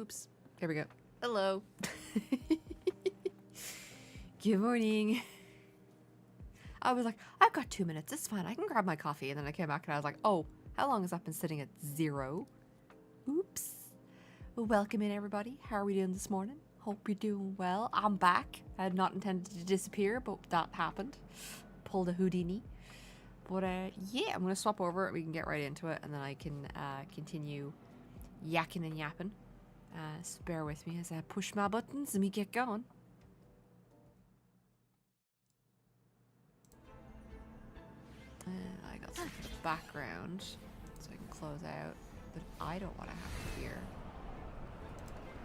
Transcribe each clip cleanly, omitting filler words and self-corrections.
Oops. There we go. Hello. Good morning. I was like, I've got 2 minutes. It's fine. I can grab my coffee. And then I came back and I was like, oh, how long has that been sitting at 0? Oops. Well, welcome in, everybody. How are we doing this morning? Hope you're doing well. I'm back. I had not intended to disappear, but that happened. Pulled a Houdini. But yeah, I'm going to swap over. We can get right into it. And then I can continue yakking and yapping. So bear with me as I push my buttons and we get going. I got some background so I can close out that I don't want to have to hear.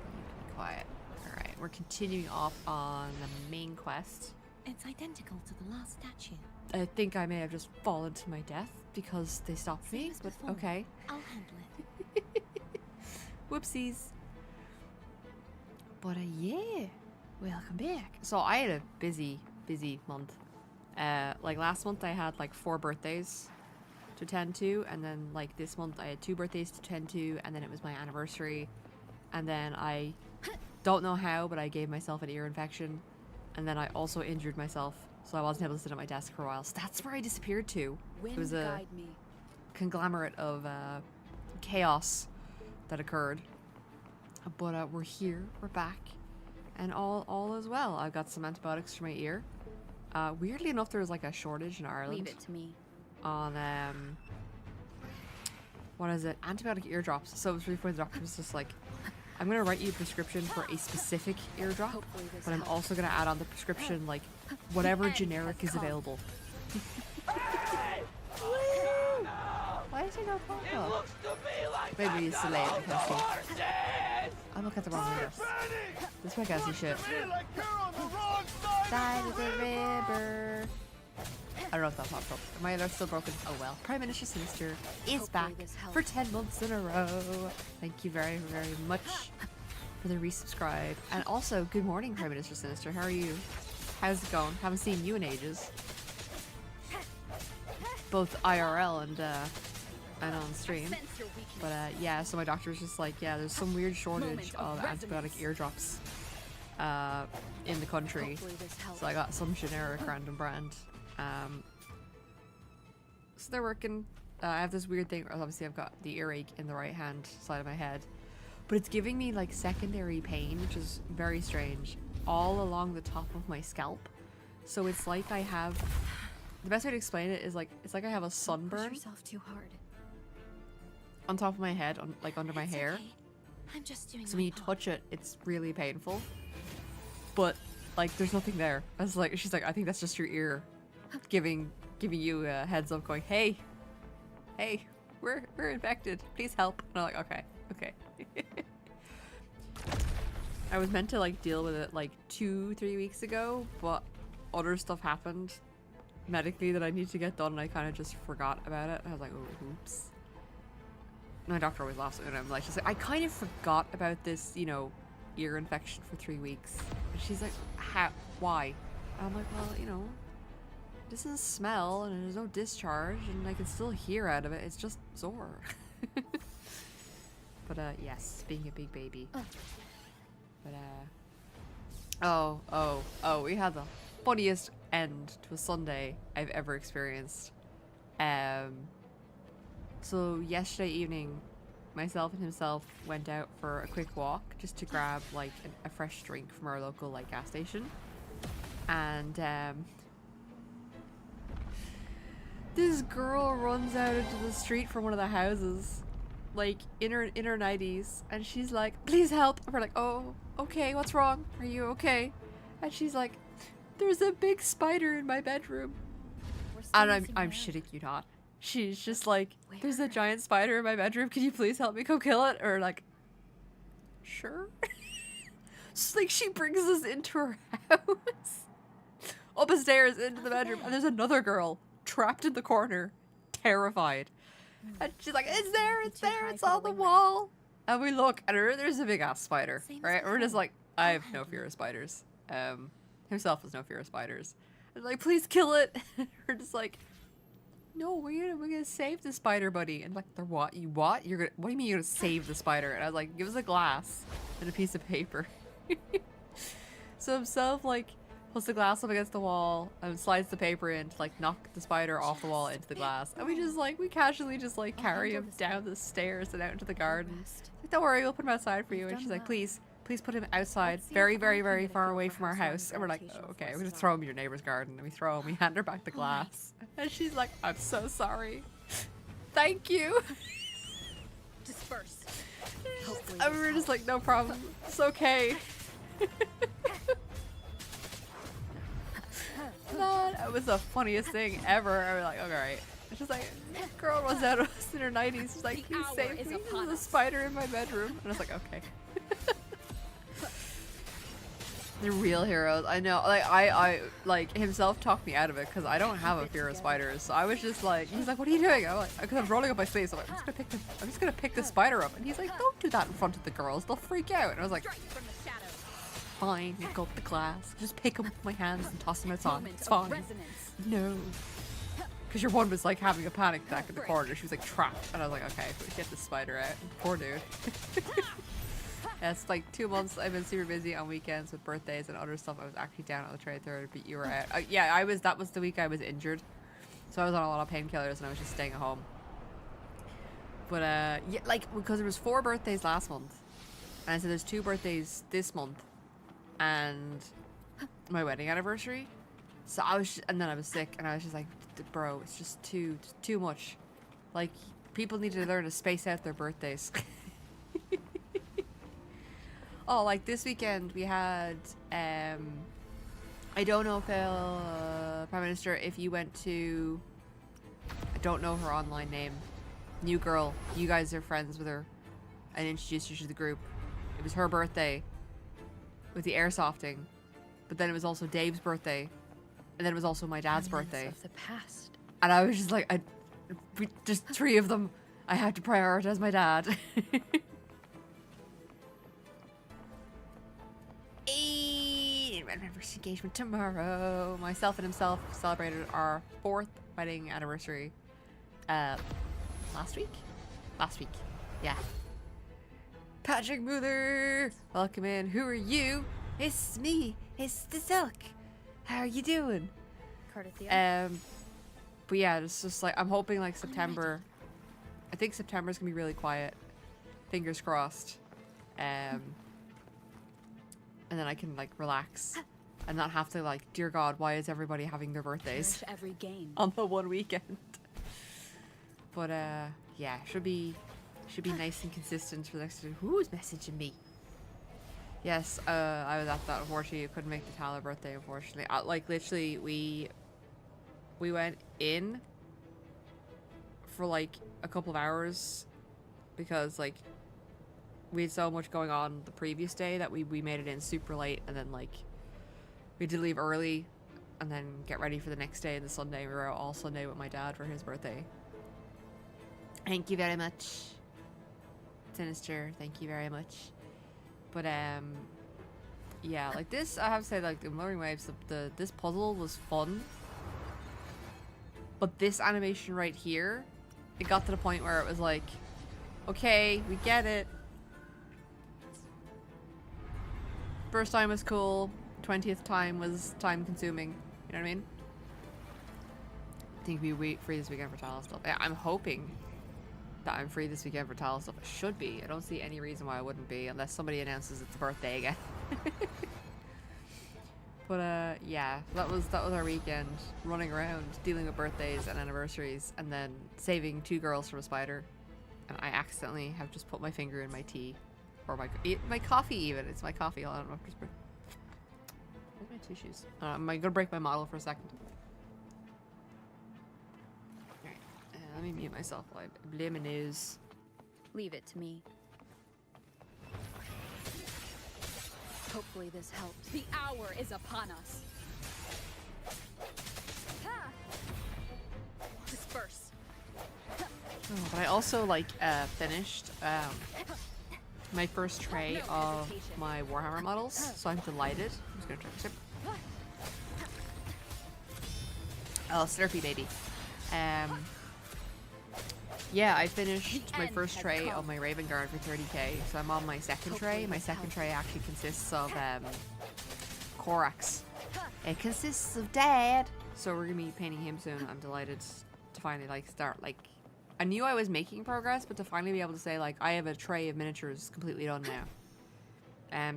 You can be quiet. Alright, we're continuing off on the main quest. It's identical to the last statue. I think I may have just fallen to my death because they stopped me, but okay. I'll handle it. Whoopsies. But yeah, welcome back. So I had a busy month. Like last month I had like 4 birthdays to attend to, and then like this month I had 2 birthdays to attend to, and then it was my anniversary, and then I don't know how, but I gave myself an ear infection, and then I also injured myself, so I wasn't able to sit at my desk for a while. So that's where I disappeared to. It was a conglomerate of chaos that occurred. But we're here, we're back, and all is well. I've got some antibiotics for my ear. Weirdly enough, there was like a shortage in Ireland. Leave it to me. On what is it? Antibiotic eardrops. So it was really funny. The doctor was just like, I'm gonna write you a prescription for a specific eardrop, but I'm also gonna add on the prescription like whatever generic is available. Why is there no photo? Maybe it's delayed. I'm looking at the wrong window. This might see shit. Side of the river. I don't know if that popped up. My alert's still broken. Oh well. Prime Minister Sinister is back for 10 months in a row. Thank you very, very much for the resubscribe. And also, good morning, Prime Minister Sinister. How are you? How's it going? Haven't seen you in ages. Both IRL and on stream. But yeah, so my doctor was just like, yeah, there's some weird shortage of antibiotic eardrops in the country. So I got some generic random brand. So they're working. I have this weird thing where obviously I've got the earache in the right hand side of my head, but it's giving me like secondary pain, which is very strange, all along the top of my scalp. So it's like I have, the best way to explain it is like, it's like I have a sunburn. Push yourself too hard. On top of my head, like under my hair. Okay. I'm just doing so when you touch it, it's really painful. But like, there's nothing there. I was like, she's like, I think that's just your ear giving you a heads up, going, hey, we're infected. Please help. And I'm like, okay. I was meant to like deal with it like 2-3 weeks ago, but other stuff happened medically that I need to get done, and I kind of just forgot about it. I was like, oh, oops. My doctor always laughs at me, and I'm like, she's like, I kind of forgot about this, you know, ear infection for 3 weeks. And she's like, why? And I'm like, well, you know, it doesn't smell, and there's no discharge, and I can still hear out of it. It's just sore. But yes, being a big baby. But oh, we had the funniest end to a Sunday I've ever experienced. So yesterday evening, myself and himself went out for a quick walk just to grab like a fresh drink from our local like gas station, and this girl runs out into the street from one of the houses, like in her 90s, and she's like, please help. And we're like, oh, okay, what's wrong? Are you okay? And she's like, there's a big spider in my bedroom. And I'm shitting you not. She's just like, there's a giant spider in my bedroom. Can you please help me go kill it? Or like, sure. So like she brings us into her house, upstairs into the bedroom, and there's another girl trapped in the corner, terrified. And she's like, it's there, it's on the wall. And we look at her, there's a big ass spider, right? We're just like, I have no fear of spiders. Himself has no fear of spiders. And like, please kill it. We're just like, no, we're gonna save the spider, buddy. And like, they're what? You what? What do you mean you're gonna save the spider? And I was like, give us a glass and a piece of paper. So himself like puts the glass up against the wall and slides the paper in to like knock the spider off the wall into the glass. And we casually just like carry him down the stairs and out into the garden. Like, don't worry, we'll put him outside for you. And she's like, please put him outside, very, very, very far away from our house. And we're like, oh, okay, we're gonna throw him in your neighbor's garden. And we throw him, we hand her back the glass. And she's like, I'm so sorry. Thank you. Disperse. And we were just like, no problem. It's okay. That was the funniest thing ever. I was like, okay, right. It's just like, girl runs out of us in her 90s. She's like, please save me. There's a spider in my bedroom. And I was like, okay. They're real heroes. I know. Like, I like himself talked me out of it because I don't have a fear of spiders. So I was just like, he's like, what are you doing? I'm like, because I'm rolling up my sleeves. I'm like, I'm just gonna pick the spider up. And he's like, don't do that in front of the girls. They'll freak out. And I was like, fine, pick up the glass. Just pick them with my hands and toss them outside. It's fine. No. Because your one was like having a panic attack in the corner. She was like trapped. And I was like, okay, get the spider out. Poor dude. Yeah, it's like 2 months. I've been super busy on weekends with birthdays and other stuff. I was actually down on the 23rd, but you were out. Yeah, that was the week I was injured. So I was on a lot of painkillers and I was just staying at home. But yeah, like, because there was 4 birthdays last month. And so there's 2 birthdays this month. And my wedding anniversary. So I was, and then I was sick, and I was just like, bro, it's just too much. Like, people need to learn to space out their birthdays. Oh, like this weekend we had, I don't know if Prime Minister, if you went to, I don't know her online name, new girl, you guys are friends with her, and introduced you to the group. It was her birthday. With the airsofting, but then it was also Dave's birthday, and then it was also my dad's birthday. Of the past. And I was just like, just 3 of them. I had to prioritize my dad. Anniversary engagement tomorrow. Myself and himself celebrated our 4th wedding anniversary. Last week, yeah. Patrick Mother, welcome in. Who are you? It's me. It's the Silk. How are you doing? But yeah, it's just like I'm hoping like September. I think September's gonna be really quiet. Fingers crossed. And then I can like relax and not have to like, dear God, why is everybody having their birthdays every game on the one weekend? But yeah, should be nice and consistent for the next. Who's messaging me? Yes, I was at that. Unfortunately, I couldn't make the Tyler birthday. Unfortunately, like literally, we went in for like a couple of hours because like we had so much going on the previous day that we made it in super late, and then like we had to leave early and then get ready for the next day and the Sunday. We were out all Sunday with my dad for his birthday. Thank you very much, Sinister. Thank you very much. But yeah, like this, I have to say, like the Wuthering Waves, this puzzle was fun. But this animation right here, it got to the point where it was like, okay, we get it. First time was cool. 20th time was time consuming. You know what I mean? I think we free this weekend for Tala stuff. Yeah, I'm hoping that I'm free this weekend for Tala stuff. I should be. I don't see any reason why I wouldn't be unless somebody announces it's a birthday again. But yeah, that was our weekend, running around dealing with birthdays and anniversaries, and then saving 2 girls from a spider. And I accidentally have just put my finger in my tea, or my coffee even. It's my coffee. I don't know. Where's my tissues? Am I gonna break my model for a second? Alright, let me mute myself while I blame my nose. Leave it to me. Hopefully this helps. The hour is upon us. Disperse. Oh, but I also like finished my first tray of my Warhammer models, so I'm delighted. I'm just gonna try to sip. Oh, Slurpee baby. Yeah, I finished The my end first has tray come. on my Raven Guard for 30k, so I'm on my second Hopefully tray. My this second helps. tray actually consists of Korax. It consists of Dad. So we're gonna be painting him soon. I'm delighted to finally like start like. I knew I was making progress, but to finally be able to say like I have a tray of miniatures completely done now.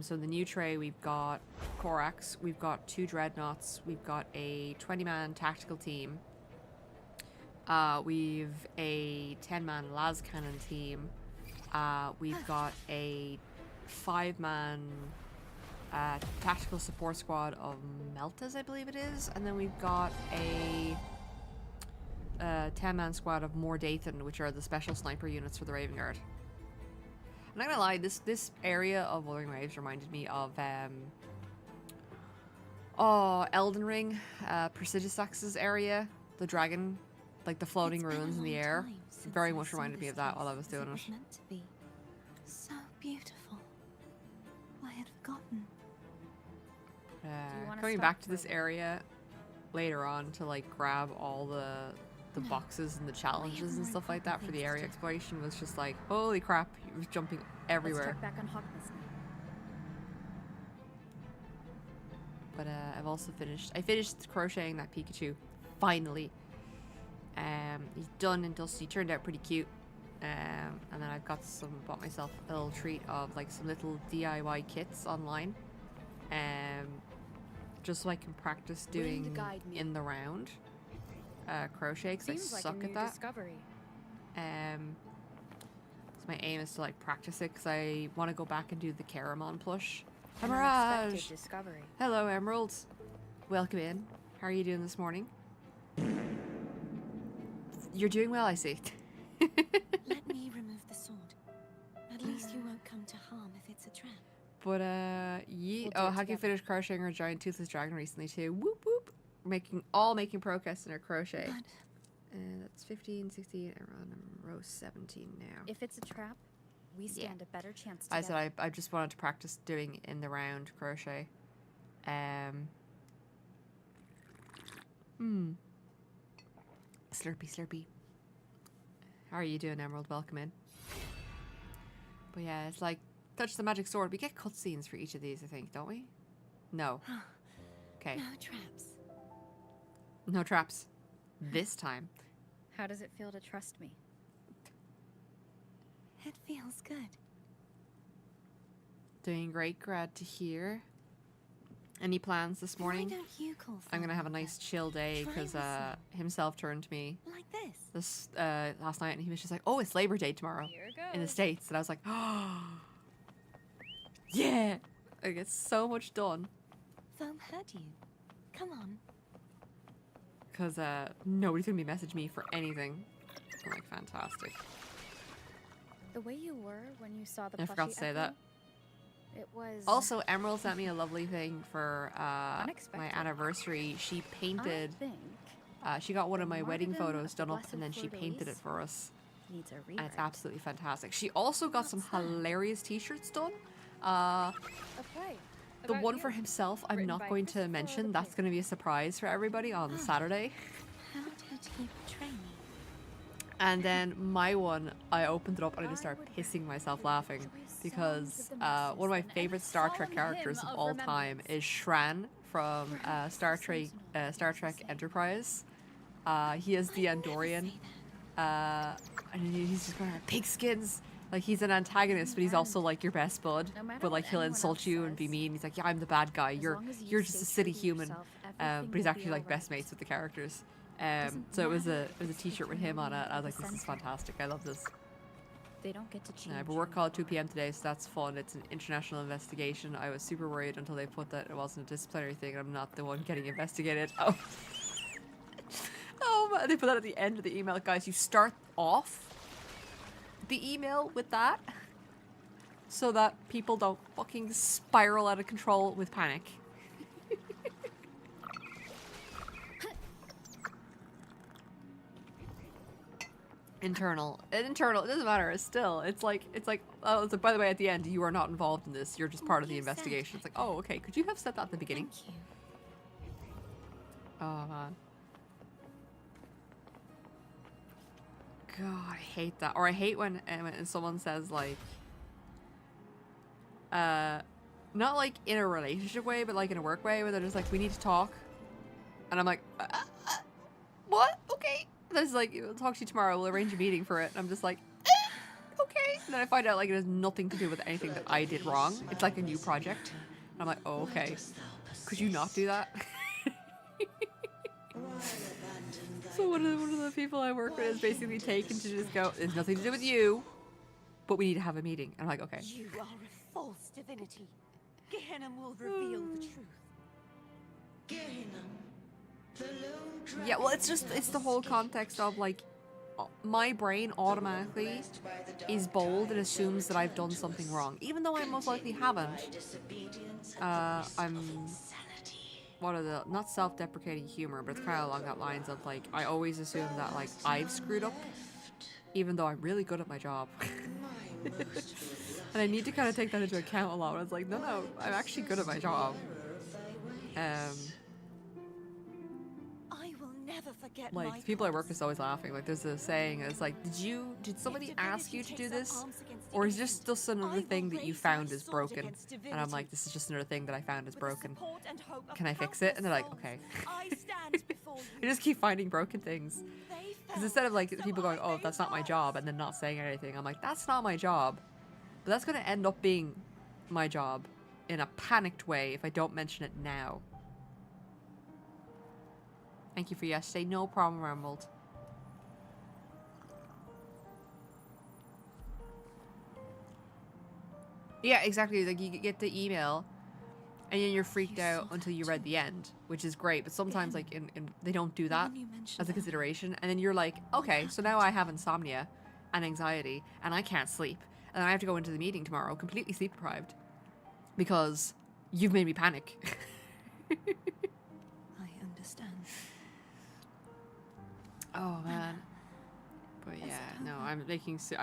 So the new tray we've got Korax, we've got 2 dreadnoughts, we've got a 20-man tactical team. We've a 10-man las cannon team. We've got a 5-man tactical support squad of Meltas, I believe it is, and then we've got a 10-man squad of Mordathan, which are the special sniper units for the Raven Guard. I'm not gonna lie, this area of Wuthering Waves reminded me of Elden Ring, Prestigisax's area, the dragon, like the floating ruins in the air. Very much reminded me of that while I was doing it. Meant to be so beautiful. I had forgotten. wanna Coming stop back to for this a- area later on to like grab all the No. boxes and the challenges and more stuff like that important for the things to area do. exploration was just like, holy crap, he was jumping Let's everywhere. check back on Hawkness now. But I've also finished crocheting that Pikachu, finally. He's done and dusty, turned out pretty cute. And then I've bought myself a little treat of like some little DIY kits online. Just so I can practice doing Wind guide me. in the round crochet, because I Seems like suck a new at that. discovery. So my aim is to like practice it because I want to go back and do the Caramon plush. An Mirage! unexpected discovery. Hello, Emeralds. Welcome in. How are you doing this morning? You're doing well, I see. Let me remove the sword. At least you won't come to harm if it's a trap. But We'll do oh, it Haki together. finished crocheting her giant toothless dragon recently too. Whoop whoop. Making progress in her crochet. But That's 15, 16, and we're on row 17 now. If it's a trap, we Yeah. stand a better chance I together. said I just wanted to practice doing in the round crochet. Slurpy, slurpy. How are you doing, Emerald? Welcome in. But yeah, it's like touch the magic sword. We get cutscenes for each of these, I think, don't we? No. Okay. no traps. No traps. This time. How does it feel to trust me? It feels good. Doing great, glad to hear. Any plans this morning? Why don't you call I'm gonna have a Father nice chill day Try because this himself turned to me like this? last night and he was just like, "Oh, it's Labor Day tomorrow Here in the goes. States," and I was like, "Oh, yeah!" I get so much done Foam heard you. Come on. because nobody's gonna be messaging me for anything. I'm like, fantastic. The way you were when you saw the I forgot plushie to say Echo, that. It was Also, Emerald sent me a lovely thing for my Unexpected. anniversary. She painted. I think She got one of The my wedding Martyrdom photos of the done up Blessed and then she painted it Fleur-de-Lis for us. needs a And rewrite. it's absolutely fantastic. She also got some What's that? hilarious t-shirts done. A play The about one you. for himself, I'm written not by going to Christopher mention. the That's Player. going to be a surprise for everybody on Saturday. How did he betray me? And then my one, I opened it up and I just I started would pissing myself the laughing joyous because songs of the one of my masses favorite and Star Trek solemn characters hymn of of all time remembrance. is Shran from Star Trek Enterprise. He is the Andorian. And he's just going pigskins. Like he's an antagonist, but he's also like your best bud. No matter But like what he'll anyone insult else you and be says, mean. He's like, yeah, I'm the bad guy. as You're long as you you're just a stay city true to human. yourself, But everything he's will actually be like best alright. mates with the characters. Doesn't So it was a matter t-shirt with him on it. I was like, this is fantastic. I love this. They don't get to change. But work call at 2 p.m. today, so that's fun. It's an international investigation. I was super worried until they put that it wasn't a disciplinary thing. I'm not the one getting investigated. Oh, oh, man. They put that at the end of the email, guys. You start off the email with that, so that people don't fucking spiral out of control with panic. Internal. It doesn't matter. It's like, oh, so by the way, at the end, you are not involved in this. You're just part of the You said investigation. It's like, like oh, okay. Could you have said that at the beginning? Thank you. Oh, man. God, I hate that. Or I hate when someone says like, not like in a relationship way, but like in a work way, where they're just like, we need to talk. And I'm like, what? Okay. And then it's like, we'll talk to you tomorrow. We'll arrange a meeting for it. And I'm just like, okay. And then I find out like it has nothing to do with anything that I did wrong. It's like a new project. And I'm like, oh, okay. Could you not do that? So one of the people I work with is basically taken to just go, there's nothing to do with you, but we need to have a meeting. And I'm like, okay. You are a false divinity. Gehenna will reveal the truth. Yeah, well, it's the whole context of like, my brain automatically is bold and assumes that I've done something wrong, even though I most likely haven't. I'm what are the, not self-deprecating humor, but it's kind of along that lines of like, I always assume that like I've screwed up, even though I'm really good at my job. And I need to kind of take that into account a lot. When it's like, no, I'm actually good at my job. I will never forget Like people I work with is always laughing. Like there's a saying, it's like, did somebody ask you to do this, or is this just another thing that you found is broken? And I'm like, this is just another thing that I found is broken. Can I fix it? And they're like, okay. I just keep finding broken things. Because instead of like people going, oh, that's not my job, and then not saying anything, I'm like, that's not my job. But that's going to end up being my job in a panicked way if I don't mention it now. Thank you for yesterday. No problem, Emerald. Yeah, exactly. Like you get the email, and then you're freaked out until you read the end, which is great. But sometimes, like in they don't do that as a consideration, and then you're like, okay, so now I have insomnia and anxiety, and I can't sleep, and I have to go into the meeting tomorrow completely sleep deprived because you've made me panic. I understand. Oh man. But yeah, no, I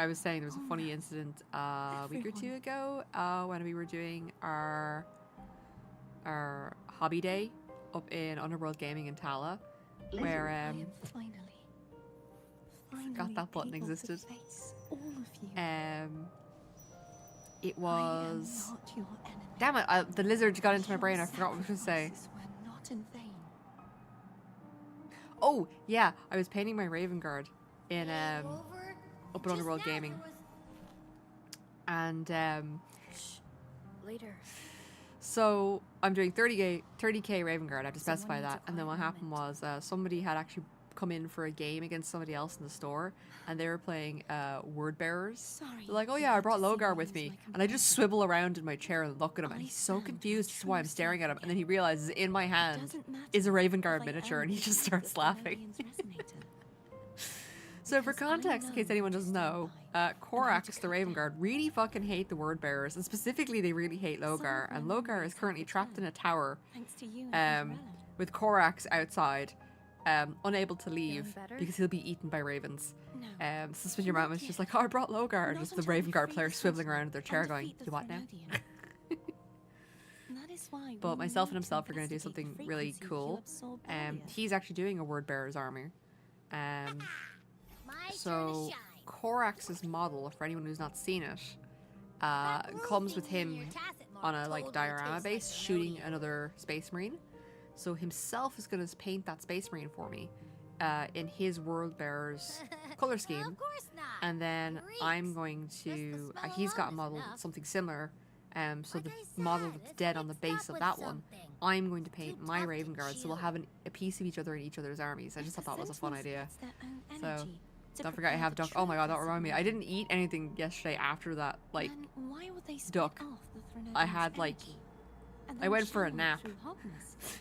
was saying there was a funny incident a week or two ago when we were doing our hobby day up in Underworld Gaming in Tala, where Finally forgot that button able to existed. face all of you. It was, I am not your enemy. damn it, the lizard got into my brain. I forgot what I was going to say. Sacrifices were not in vain. Oh yeah, I was painting my Raven Guard in up in Underworld Gaming, and Later. so I'm doing 30k Raven Guard. I have to specify that. And then what happened was somebody had actually come in for a game against somebody else in the store, and they were playing Word Bearers. They're like, oh yeah, I brought Logar with me, and I just swivel around in my chair and look at him, and he's so confused as to why I'm staring at him, and then he realizes in my hand is a Raven Guard miniature, and he just starts laughing. So for context, in case anyone doesn't know, Korax, the Raven Guard, really fucking hate the Word Bearers, and specifically they really hate Logar, and Logar is currently trapped in a tower with Korax outside, unable to leave because he'll be eaten by ravens. So when your mom is just like, oh, I brought Logar, and just the Raven Guard player swiveling around in their chair going, you what now? But myself and himself are going to do something really cool. He's actually doing a Word Bearer's armor. So Korax's model, for anyone who's not seen it, comes with him on a like diorama base shooting another Space Marine. So himself is going to paint that Space Marine for me in his World Bearer's color scheme. And then I'm going to, he's got a model something similar. So the model that's dead on the base of that one, I'm going to paint my Raven Guard, so we'll have a piece of each other in each other's armies. I just thought that was a fun idea. So don't forget I have duck. Oh my god, that reminded me. I didn't eat anything yesterday after that, like, duck. I had like, I went for a nap.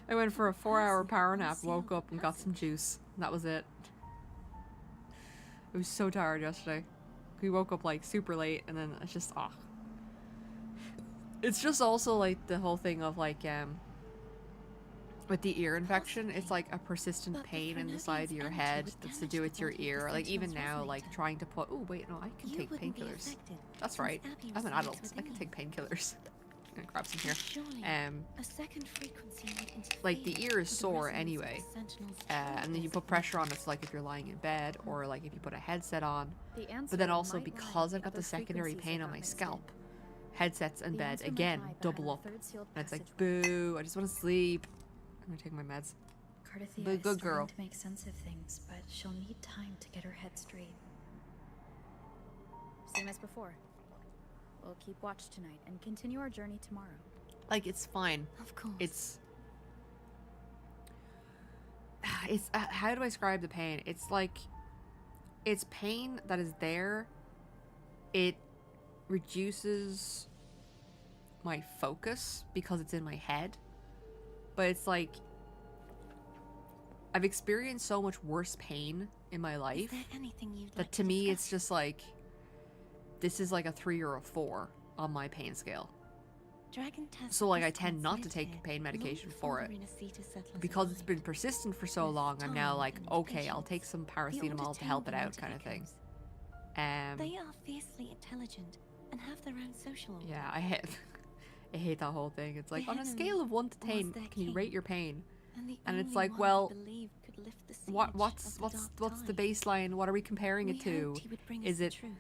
I went for a 4-hour power nap, woke up and got some juice. And that was it. I was so tired yesterday. We woke up like super late, and then it's just, It's just also like the whole thing of like, with the ear infection, it's like a persistent pain in the side of your head that's to do with your ear. Like even now, like trying to put, oh wait, no, I can take painkillers. That's right. I'm an adult. I can take painkillers. gonna grab some here. Surely, a second frequency would interfere Like the ear is with the sore resonance of anyway, the Sentinel's and then you put pressure on it, so like if you're lying in bed or like if you put a headset on. The answer But then also might lie because in I've got the other secondary frequencies pain of on my our scalp, headsets and The bed answer might again lie behind double the up, third sealed and it's like passageway. boo. I just want to sleep. I'm gonna take my meds. Cardathia The is good starting girl. to make sense of things, but she'll need time to get her head straight. Same as before. We'll keep watch tonight and continue our journey tomorrow. Like it's fine. Of course. It's how do I describe the pain? It's like it's pain that is there. It reduces my focus because it's in my head. But it's like I've experienced so much worse pain in my Is life there anything you'd that like to me it's discuss? just like this is like a 3 or a 4 on my pain scale. Dragon tests So like I this tend not to considered take here pain long medication before for it. the Renacita settlers Because it's been arrived. persistent for so With long, I'm now time like, and okay, I'll patience, take some the paracetamol older to help it tame out, into kind of thing. echoes. They are fiercely intelligent and have their own social order. Yeah, I hate, I hate that whole thing. It's like, The on a enemy scale of 1 to was 10, their can you king, rate your pain? And it's only like, one well, he believed could lift the siege What's of the what's dark the tide. baseline? What are we comparing We it to? hoped he would bring us Is the it truth.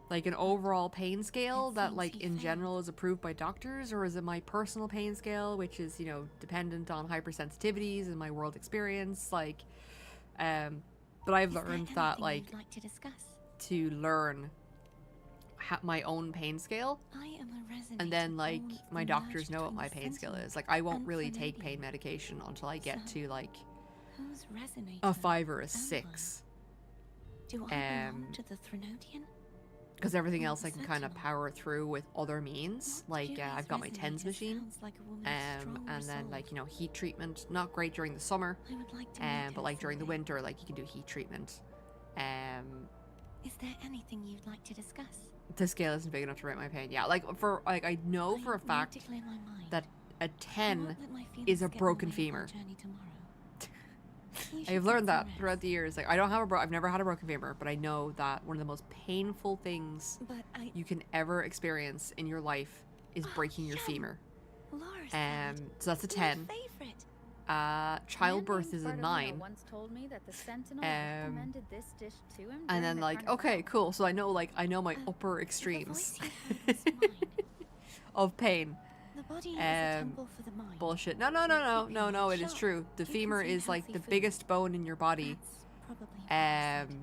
like an overall pain scale It that seems like he in failed. general is approved by doctors, or is it my personal pain scale, which is, you know, dependent on hypersensitivities and my world experience? Like but I've Is there learned that anything like you'd like to discuss? to learn my own pain scale, I am a resonator and then like born of my the doctors merge know what between my the pain scale Sentinel is. Like I won't and really take pain Phanadium. medication until I get So, to like Whose resonator a 5 or a am 6, I? Do I belong to the Threnodian? because everything Or else the I can kind of Sentinel? power through with other means. What Like Julia's I've got my TENS resonator machine, sounds like a woman's strong and then resolve. like, you know, heat treatment, not great during the summer, I would like to meet but her like during the someday. winter, like you can do heat treatment. Is there anything you'd like to discuss? The scale isn't big enough to rate my pain. Yeah, like for like I know for a I need fact to clear my mind. that a I 10 won't let my feelings is a get in the broken way of our femur. journey tomorrow. You I should have get learned some that rest. throughout the years. Like I don't have I've never had a broken femur, but I know that one of the most painful things But I... you can ever experience in your life is breaking your yum. femur. Laura's salad. So that's a My 10. favorite. Childbirth is a Bartolino 9. once told me that the Sentinel recommended this dish to him And during then the like, carnival. okay, cool. So I know my upper The extremes voice you heard was mine. of pain. The body is a temple for the mind. Bullshit. No, it is Sharp. true. The You can femur feed is like healthy the food. biggest bone in your body. That's probably a good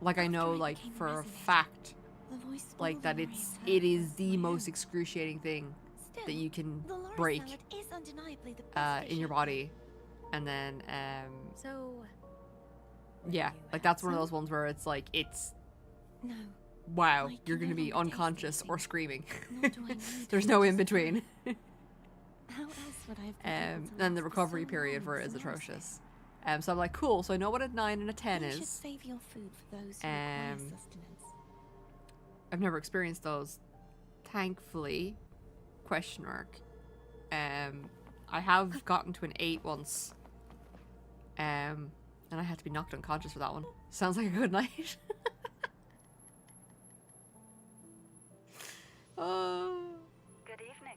Like I After know I like became for a resonator, fact The voice like all that Laura it heard is was the my most own. excruciating thing Still, that you can the Laura break salad is undeniably the best in your dish body. And then So, yeah, You like had that's one of some? those ones where it's like it's No, wow, I you're can gonna no be longer taste unconscious or anything. screaming. nor do I need There's food no to in between. survive. How else would I have been able to Then the last for recovery so period long for it is with Laura's atrocious. So I'm like, cool. So I know what a 9 and a 10 You should is. save your food for those who require Um, sustenance. I've never experienced those, thankfully. Question mark. I have gotten to an 8 once. And I had to be knocked unconscious for that one. Sounds like a good night. Oh. Good evening.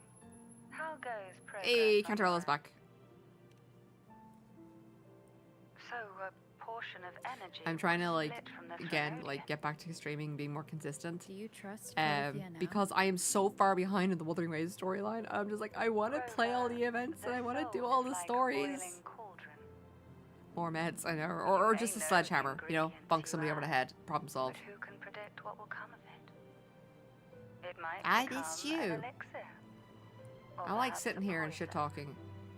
How goes progress? Hey, on Cantarella's your- back. So a portion of energy. I'm trying to was like split from the again Threnodian. like get back to streaming, being more consistent. do you trust Cardathia now? Because I am so far behind in the Wuthering Waves storyline. I'm just like, I want to play all the Grover, events and the I want to do soul all is the like a stories. boiling cauldron. More meds, I know, or may just a know the sledgehammer, you know, ingredients bunk you somebody over the add, head, problem But solved. who can predict what will come of it? It might I become miss an you. elixir. Or I like perhaps sitting a here and shit poison. talking.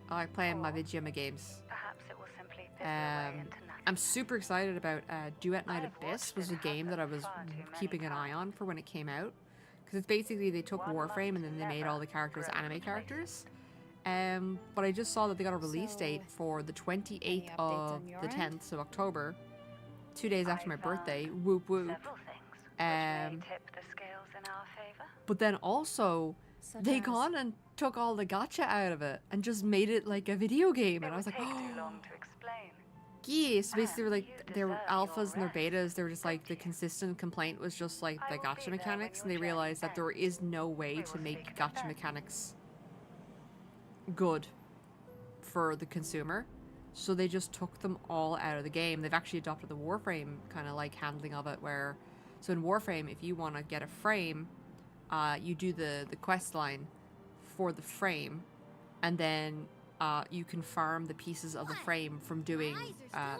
I like playing my Or- Vidjima games. Perhaps it will simply piddle away Um, into nothing. I'm super excited about Duet Night I've Abyss watched was a it game that I happen was far too many keeping an eye on times. for when it came out. Because it's basically, they took One Warframe and must then they made never all the characters grow anime complacent. characters. But I just saw that they got a release date So, for the 28th any updates of on your the end? 10th of October. 2 days after my I birthday. found Whoop whoop. Several things which may Um, tip the scales in our favor. But then also, Such they as- gone and took all the gacha out of it and just made it like a video game. It And I was would like, take too oh. long to explain. Yeah, so basically, And they were you like, they were deserve alphas and your their betas. They were just rest, like, the don't you? consistent complaint was just like I the will gacha be there when mechanics, your and they journey realized that there ends. is no way We to will make speak again gacha then. mechanics good for the consumer. So they just took them all out of the game. They've actually adopted the Warframe kind of like handling of it, where, so in Warframe, if you want to get a frame, you do the quest line for the frame, and then you can farm the pieces of the frame from doing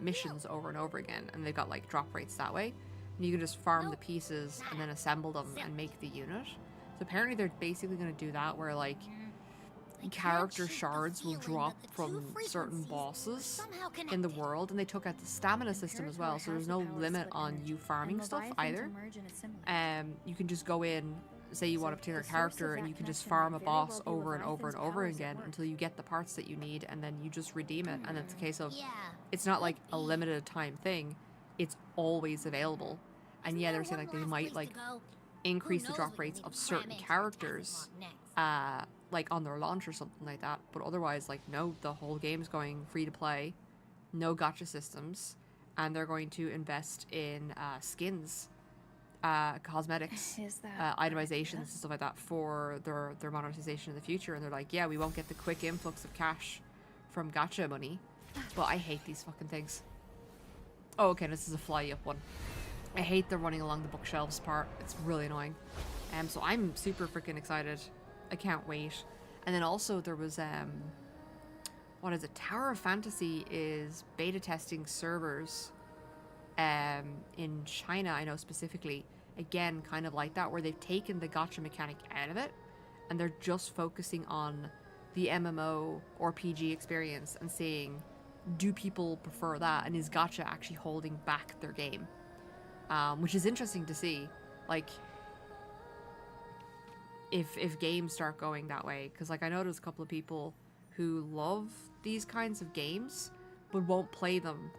missions over and over again, and they've got like drop rates that way. And you can just farm the pieces and then assemble them and make the unit. So apparently they're basically going to do that, where like character shards will drop from certain bosses in the world, and they took out the stamina system as well, so there's no limit on you farming stuff either. You can just go in, say you want a particular character, and you can just farm a boss over and over and over again until you get the parts that you need, and then you just redeem it. And it's a case of, it's not like a limited time thing, it's always available. And yeah, they're saying like they might like increase the drop rates of certain characters like on their launch or something like that, but otherwise, like, no, the whole game's going free to play, no gotcha systems, and they're going to invest in skins, cosmetics, itemizations and stuff like that for their monetization in the future. And they're like, yeah, we won't get the quick influx of cash from gotcha money, but I hate these fucking things. Oh, okay, this is a fly up one. I hate the running along the bookshelves part. It's really annoying. So I'm super freaking excited. I can't wait. And then also there was what is it? Tower of Fantasy is beta testing servers in China, I know specifically. Again, kind of like that, where they've taken the gotcha mechanic out of it and they're just focusing on the MMO or PG experience and seeing, do people prefer that, and is gotcha actually holding back their game? Which is interesting to see. Like, if games start going that way, because like I know there's a couple of people who love these kinds of games but won't play them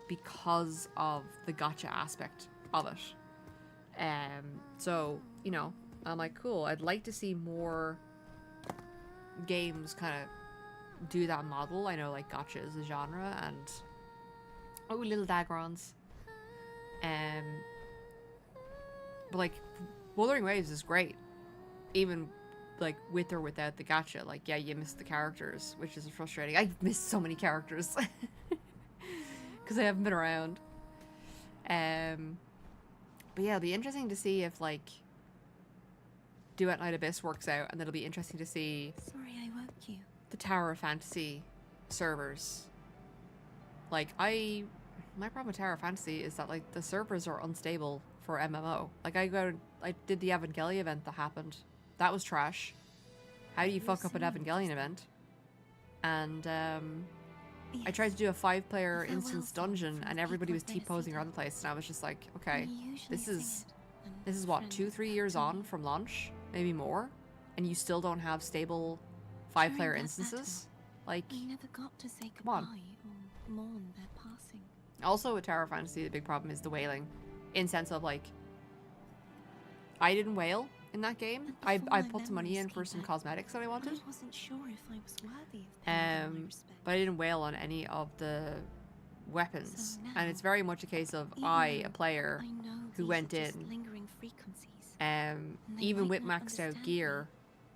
because of the gotcha aspect of it. So, you know, I'm like, cool, I'd like to see more games kind of do that model. I know like gotcha is a genre, and oh, little Dagrons. But like Wuthering Waves is great, even like with or without the gacha. Like, yeah, you miss the characters, which is frustrating. I've missed so many characters because I haven't been around. But yeah, it'll be interesting to see if like Duet Night Abyss works out, and it'll be interesting to see Sorry I woke you. the Tower of Fantasy servers. Like, my problem with Tower of Fantasy is that like the servers are unstable for MMO. Like, I did the Evangelion event that happened. That was trash. How do you fuck up an Evangelion event? And I tried to do a 5-player instance dungeon, and everybody was T-posing around the place, and I was just like, okay, this is what, 2-3 years on from launch, maybe more, and you still don't have stable 5-player instances? Like, I never got to say come on. goodbye or mourn their passing. Also with Tower of Fantasy, the big problem is the whaling, in sense of like, I didn't whale in that game. I put some money in for some cosmetics that I wanted. I wasn't sure if I was worthy of paying them my respect. But I didn't whale on any of the weapons. So And it's now, very much a case of even I, a though player, I know who these went are just in, lingering frequencies. they even might with not maxed out understand gear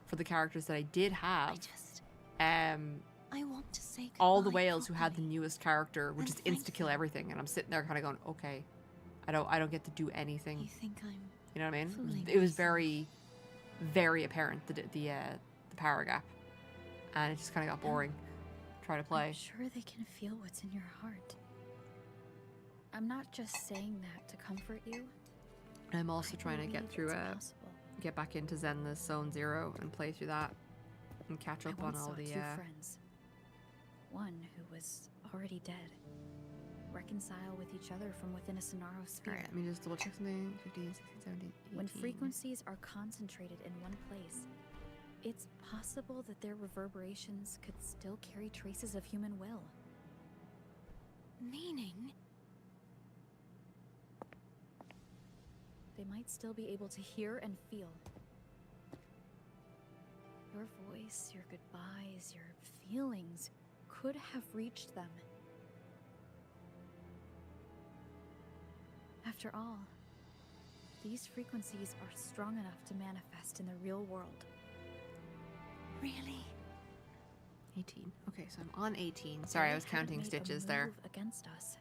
for the characters that I did have, I want to say goodbye all the whales who had the properly. newest character would And just thank insta-kill you. everything, and I'm sitting there kind of going, okay, I don't get to do You anything. think I'm You know what I mean? fooling It was myself. very, very apparent, the power gap, and it just kind of got boring. Try to play. I'm sure they can feel what's in your heart. I'm not just saying that to comfort you. I'm also I trying to get believe through it's possible. get back into Zenless Zone Zero and play through that and catch I up on once all saw the two friends. One who was already dead. Reconcile with each other from within a Sonaro sphere. Alright, let me just double check something. 15, 16, 17, 18. When frequencies are concentrated in one place, it's possible that their reverberations could still carry traces of human will. Meaning? They might still be able to hear and feel. Your voice, your goodbyes, your feelings could have reached them. After all, these frequencies are strong enough to manifest in the real world. Really? 18. Okay, so I'm on 18. Sorry, I was counting stitches there. Against us.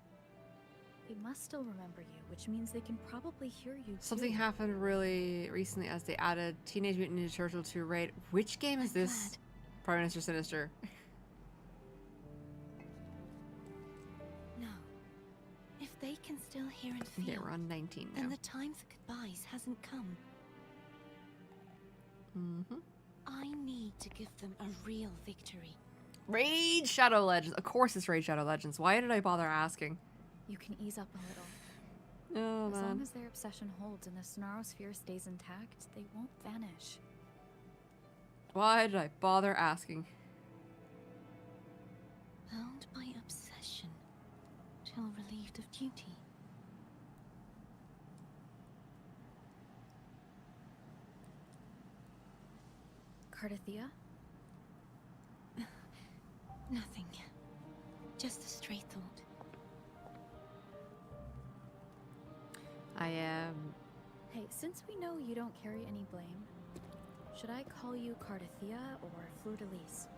They must still remember you, which means they can probably hear you. Something too. happened really recently as they added Teenage Mutant Ninja Turtle to Raid. Which game is this? Glad. Prime Minister Sinister. No. If they can still hear and feel, Okay, we're on 19 now. then the time for goodbyes hasn't come. Mm-hmm. I need to give them a real victory. Raid Shadow Legends. Of course it's Raid Shadow Legends. Why did I bother asking? You can ease up a little. Oh, As man. long as their obsession holds and the Snarrosphere stays intact, they won't vanish. Why did I bother asking? Bound by obsession, till relieved of duty. Cardathia? Nothing. Just a stray thought. I am. Hey, since we know you don't carry any blame, should I call you Cardathia or Fleur-de-Lis?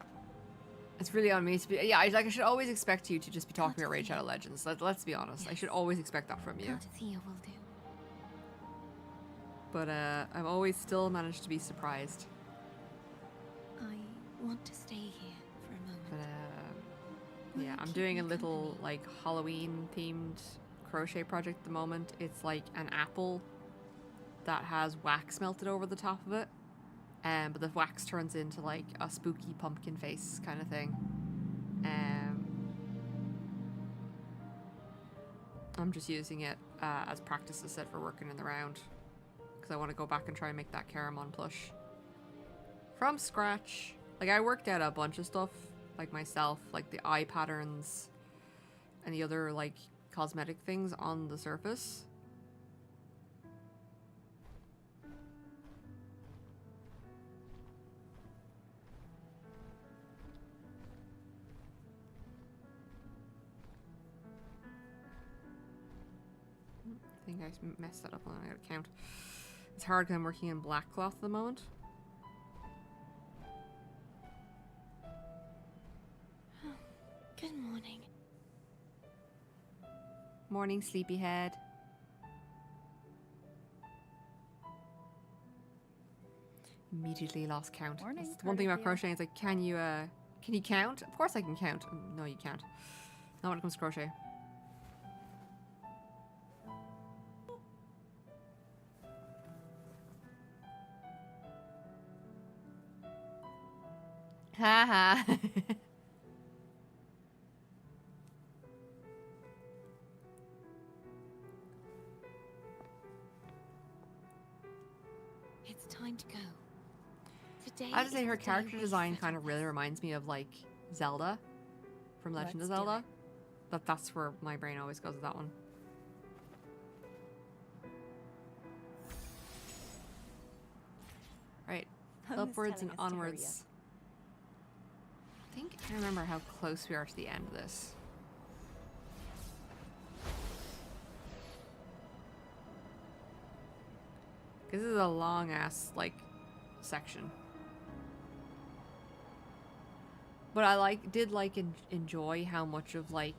It's really on me to be. Yeah, I should always expect you to just be talking about Raid Shadow Legends. Let's be honest. I should always expect that from you. Cardathia will do. But I've always still managed to be surprised. I want to stay here for a moment. But yeah, I'm doing a little like Halloween themed crochet project at the moment. It's like an apple that has wax melted over the top of it. But the wax turns into like a spooky pumpkin face kind of thing. I'm just using it as practice set for working in the round. Because I want to go back and try and make that Caramon plush. From scratch. Like I worked out a bunch of stuff, like myself, like the eye patterns and the other like cosmetic things on the surface. I think I messed that up and I gotta count. It's hard because I'm working in black cloth at the moment. Good morning. Morning, sleepyhead. Immediately lost count. Morning, That's the one thing about Cardathia. crocheting is like, can you count? Of course I can count. No, you can't. Not when it comes to crochet. Ha ha. It's time to go. Today I have to say is her the day character we design settle kind of really this. reminds me of like Zelda from Legend of Let's do Zelda. That's where my brain always goes with that one. Right. Home is Upwards and telling us to hurry onwards. I think I remember how close we are to the end of this. Because this is a long ass like section. But I did enjoy how much of like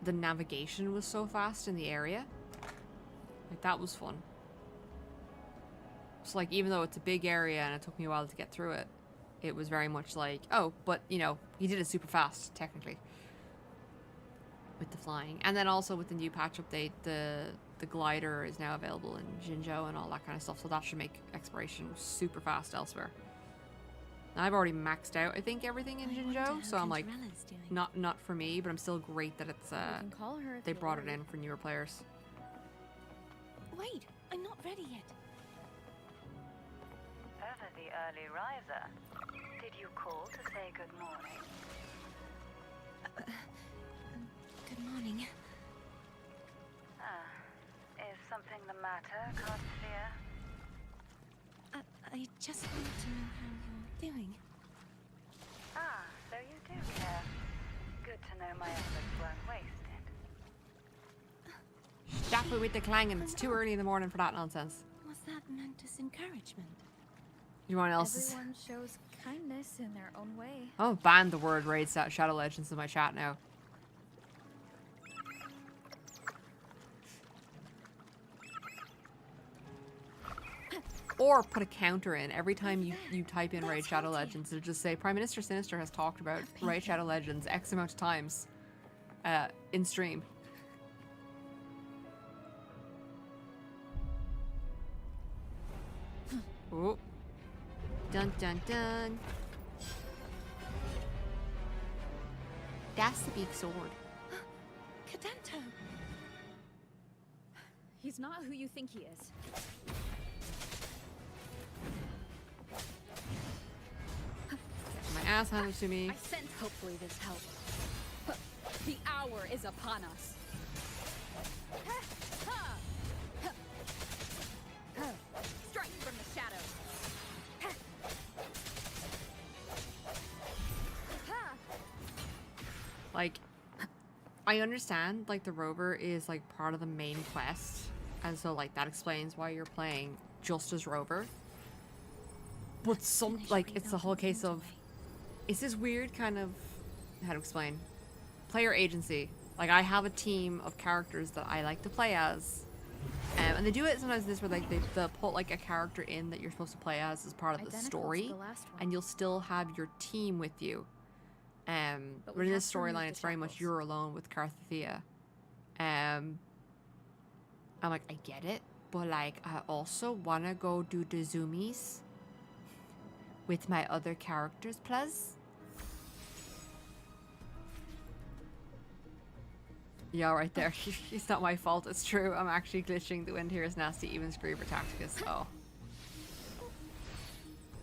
the navigation was so fast in the area. Like that was fun. So like even though it's a big area and it took me a while to get through it, it was very much like, oh, but you know, you did it super fast technically. With the flying. And then also with the new patch update, the glider is now available in Jinzhou and all that kind of stuff, so that should make exploration super fast elsewhere. Now, I've already maxed out, I think, everything in I wonder Jinzhou, how so I'm like, Cinderella's doing. not for me, but I'm still great that it's You can call her if they you're brought it worried. in for newer players. Wait, I'm not ready yet. Ever the early riser. Did you call to say good morning? Good morning. Is something the matter, Cardathia? I just wanted to know how you're doing. So you do care. Good to know my efforts weren't wasted. Off with the clanging. It's too early in the morning for that nonsense. Was that meant as encouragement? You want else? Everyone shows kindness in their own way. Oh, ban the word Raid Shadow Legends in my chat now. Or put a counter in every time you type in Raid Shadow Legends. It'll just say Prime Minister Sinister has talked about Raid Shadow Legends X amount of times in stream. Oh. Dun dun dun. That's the big sword. Cadento! He's not who you think he is. My ass handed to me. I sense hopefully this helps. The hour is upon us. Strike from the shadows. Like, I understand, like, the rover is, like, part of the main quest. And so, like, that explains why you're playing just as rover. But like, it's the whole case of... It's this weird kind of... How to explain? Player agency. Like, I have a team of characters that I like to play as. And they do it sometimes in this where, like, they'll put, like, a character in that you're supposed to play as part of the Identical to story. the last one. And you'll still have your team with you. But But we in have this to remove storyline, the it's very much shackles. you're alone with Carthethia. I'm like, I get it, but like, I also wanna go do the zoomies with my other characters, plus. Yeah, right there. It's not my fault. It's true. I'm actually glitching. The wind here is nasty. Even Screamer Tacticus. Oh.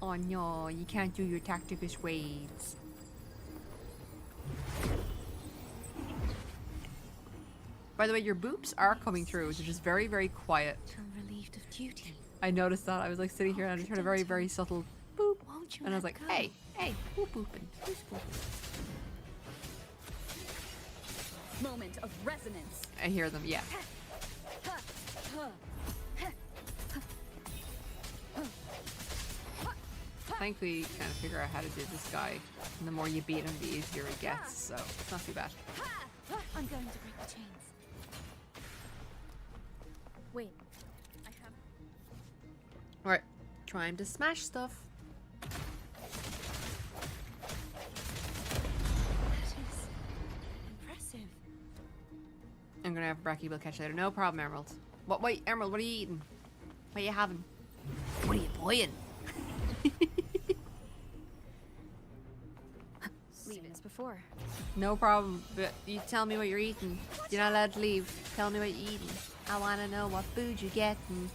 Oh no, you can't do your Tacticus waves. By the way, your boops are coming through, which is just very, very quiet. Feel relieved of duty. I noticed that. I was like sitting here and I just heard a very, very subtle boop. Won't you And I was let like, go? hey, whoop booping. Who's booping? Moment of resonance. I hear them, yeah. Thankfully, you kind of figure out how to do this guy. And the more you beat him, the easier he gets. So, it's not too bad. I'm going to break the chains. Wait, I have... Alright, trying to smash stuff. That is impressive. I'm gonna have Bracky will catch later. No problem, Emerald. Wait, Emerald, what are you eating? What are you having? What are you boying? seen this before. No problem, but you tell me what you're eating. You're not allowed to leave. Tell me what you're eating. I want to know what food you're getting.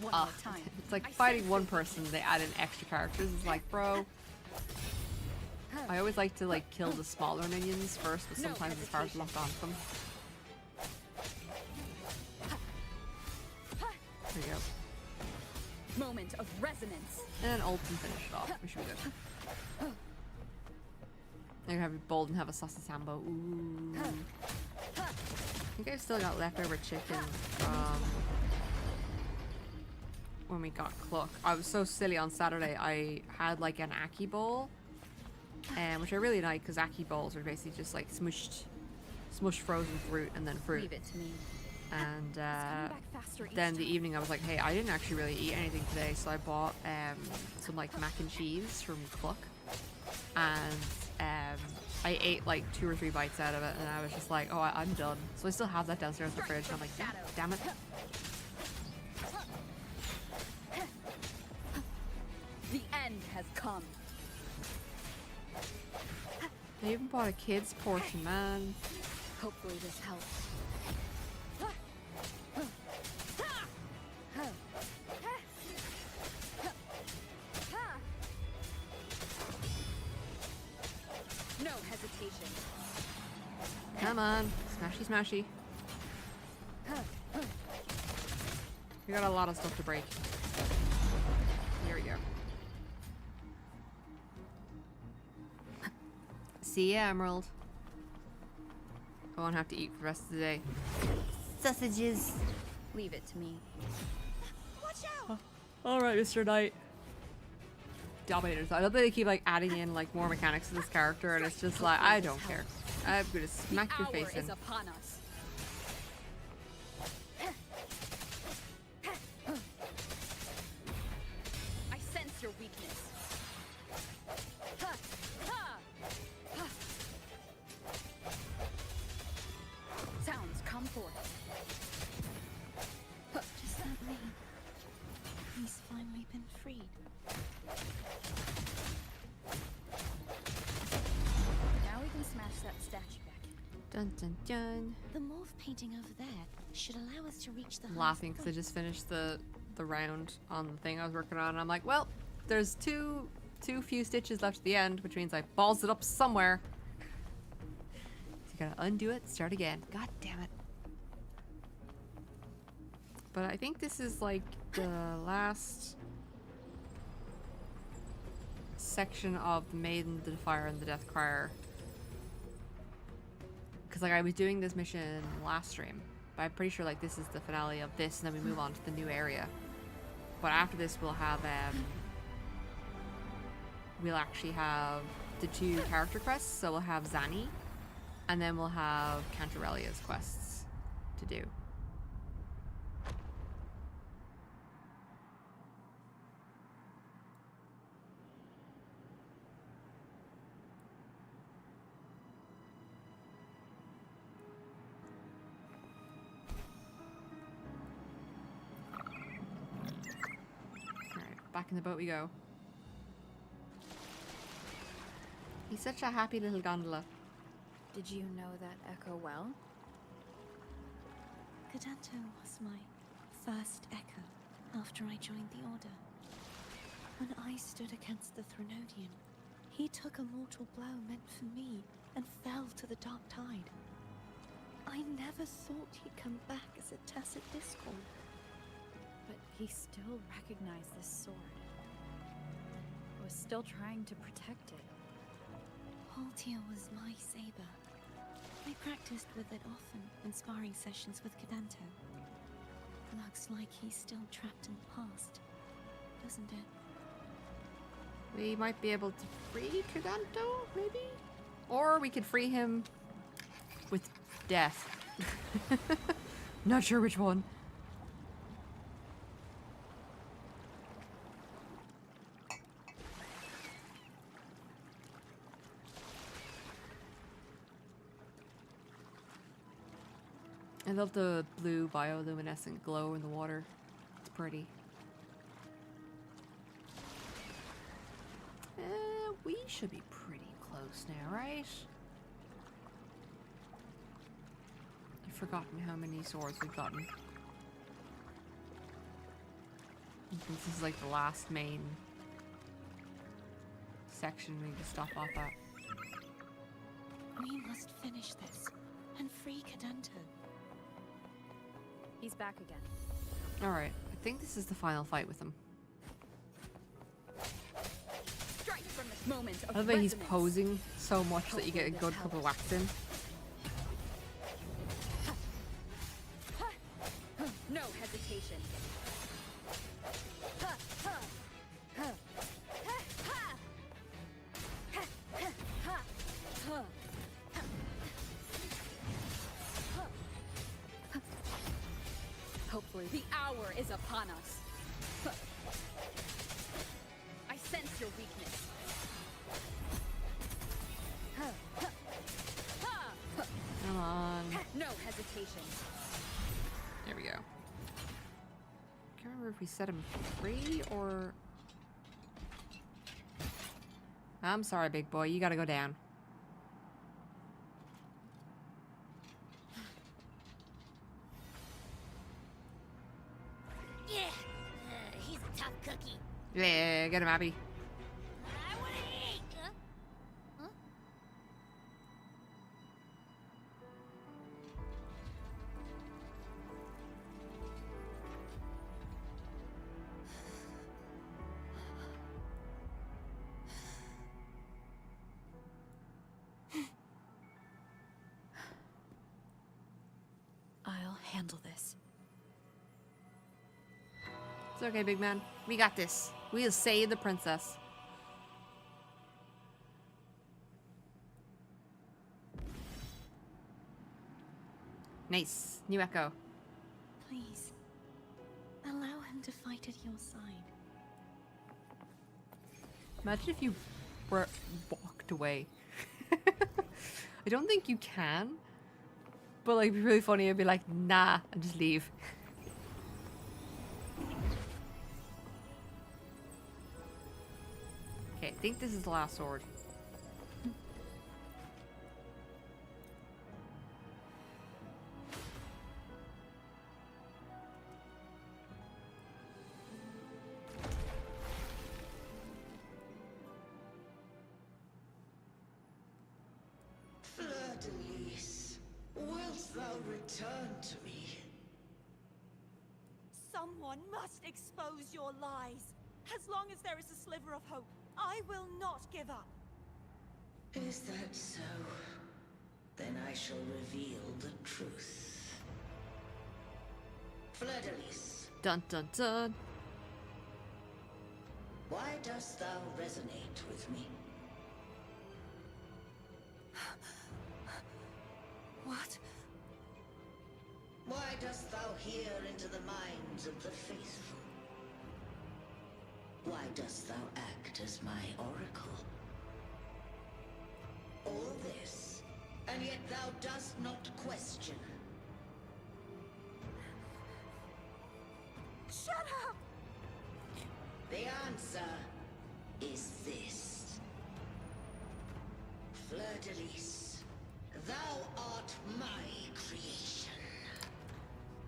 One Ah, more time. it's like fighting one person, they add in extra characters. It's like, bro. I always like to like kill the smaller minions first, but sometimes it's hard to lock on to them. There we go. Moment of resonance. And ult and finish it off. We should be good. There you have your bold and have a saucy sambo. Ooh. I think I've still got leftover chicken from when we got Cluck. I was so silly on Saturday. I had like an Aki bowl, which I really like because Aki bowls are basically just like smushed frozen fruit and then fruit. Leave it to me. And Back faster each then the time. evening I was like, hey, I didn't actually really eat anything today, so I bought some like mac and cheese from Cluck, and I ate like 2 or 3 bites out of it, and I was just like, oh, I'm done. So I still have that downstairs in the fridge, and I'm like, damn it. The end has come. I even bought a kid's portion, man. Hopefully this helps. No hesitation. Come on, smashy, smashy. We got a lot of stuff to break. Here we go. See ya, Emerald. I won't have to eat for the rest of the day. Sausages. Leave it to me. Watch out! Alright, Mr. Knight. Dominators. I love that they keep like adding in like more mechanics to this character, and it's just like, I don't care. I'm gonna smack your face in. Is upon us. I sense your weakness. Sounds come forth. Does that mean he's finally been freed? Now we can smash that statue back. Dun dun dun. The morph painting over there should allow us to reach the I'm highest laughing because I point. just finished the round on the thing I was working on, and I'm like, well, there's too few stitches left at the end, which means I balls it up somewhere. So you gotta undo it, start again. God damn it. But I think this is like the last section of the Maiden, the Defier, and the Death Crier. Because like I was doing this mission last stream, but I'm pretty sure like this is the finale of this, and then we move on to the new area. But after this, we'll have we'll actually have the 2 character quests. So we'll have Zani, and then we'll have Cantarelia's quests to do. Alright, back in the boat we go. He's such a happy little gondola. Did you know that echo well? Cadanto was my first echo after I joined the Order. When I stood against the Threnodian, he took a mortal blow meant for me and fell to the dark tide. I never thought he'd come back as a tacit discord. But he still recognized this sword. Was still trying to protect it. Haltia was my saber. I practiced with it often in sparring sessions with Cadanto. Looks like he's still trapped in the past, doesn't it? We might be able to free Tridanto, maybe? Or we could free him with death. Not sure which one. I love the blue bioluminescent glow in the water. It's pretty. We should be pretty close now, right? I've forgotten how many swords we've gotten. I think this is like the last main section we need to stop off at. We must finish this and free Cadanto. He's back again. Alright, I think this is the final fight with him. Strike from this moment I of love that he's resonance. posing so much that you get a good couple of whacks in. No hesitation. Hopefully, the hour is upon us. I sense your weakness. Come on. No hesitation. There we go. Can't remember if we set him free or... I'm sorry, big boy. You gotta go down. Yeah, he's a tough cookie. Yeah, get him, Abby. I want to eat. Huh? handle this. It's okay, big man. We got this. We'll save the princess. Nice. New echo. Please, allow him to fight at your side. Imagine if you walked away. I don't think you can. But like, it'd be really funny. It'd be like, nah, and just leave. Okay, I think this is the last sword. Fleur-de-Lis, wilt thou return to me? Someone must expose your lies. As long as there is a sliver of hope, I will not give up. Is that so? Then I shall reveal the truth. Fleur-de-Lis, Dun dun dun. why dost thou resonate with me? What? Why dost thou hear into the minds of the faithful? Why dost thou act as my oracle? All this, and yet thou dost not question. Shut up! The answer is this. Fleur-de-Lis, thou art my creation.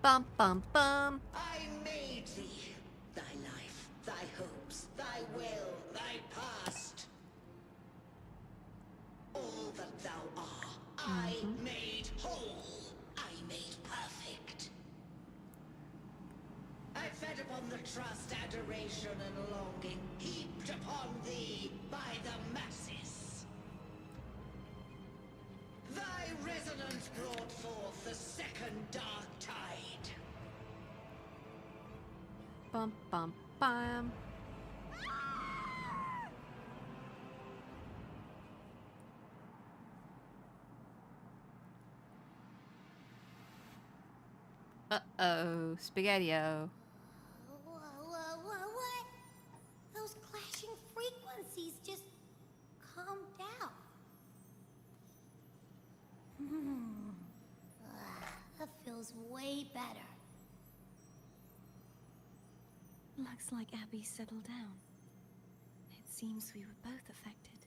Bum bum bum. I made thee, thy life, thy hopes, thy will, thy past. All that thou art, I made whole. I made perfect. I fed upon the trust, adoration, and longing heaped upon thee by the masses. Thy resonance brought forth the second dark tide. Bum bum bum. Uh-oh. Spaghetti-O. What? Those clashing frequencies just calm down. That feels way better. Looks like Abby settled down. It seems we were both affected.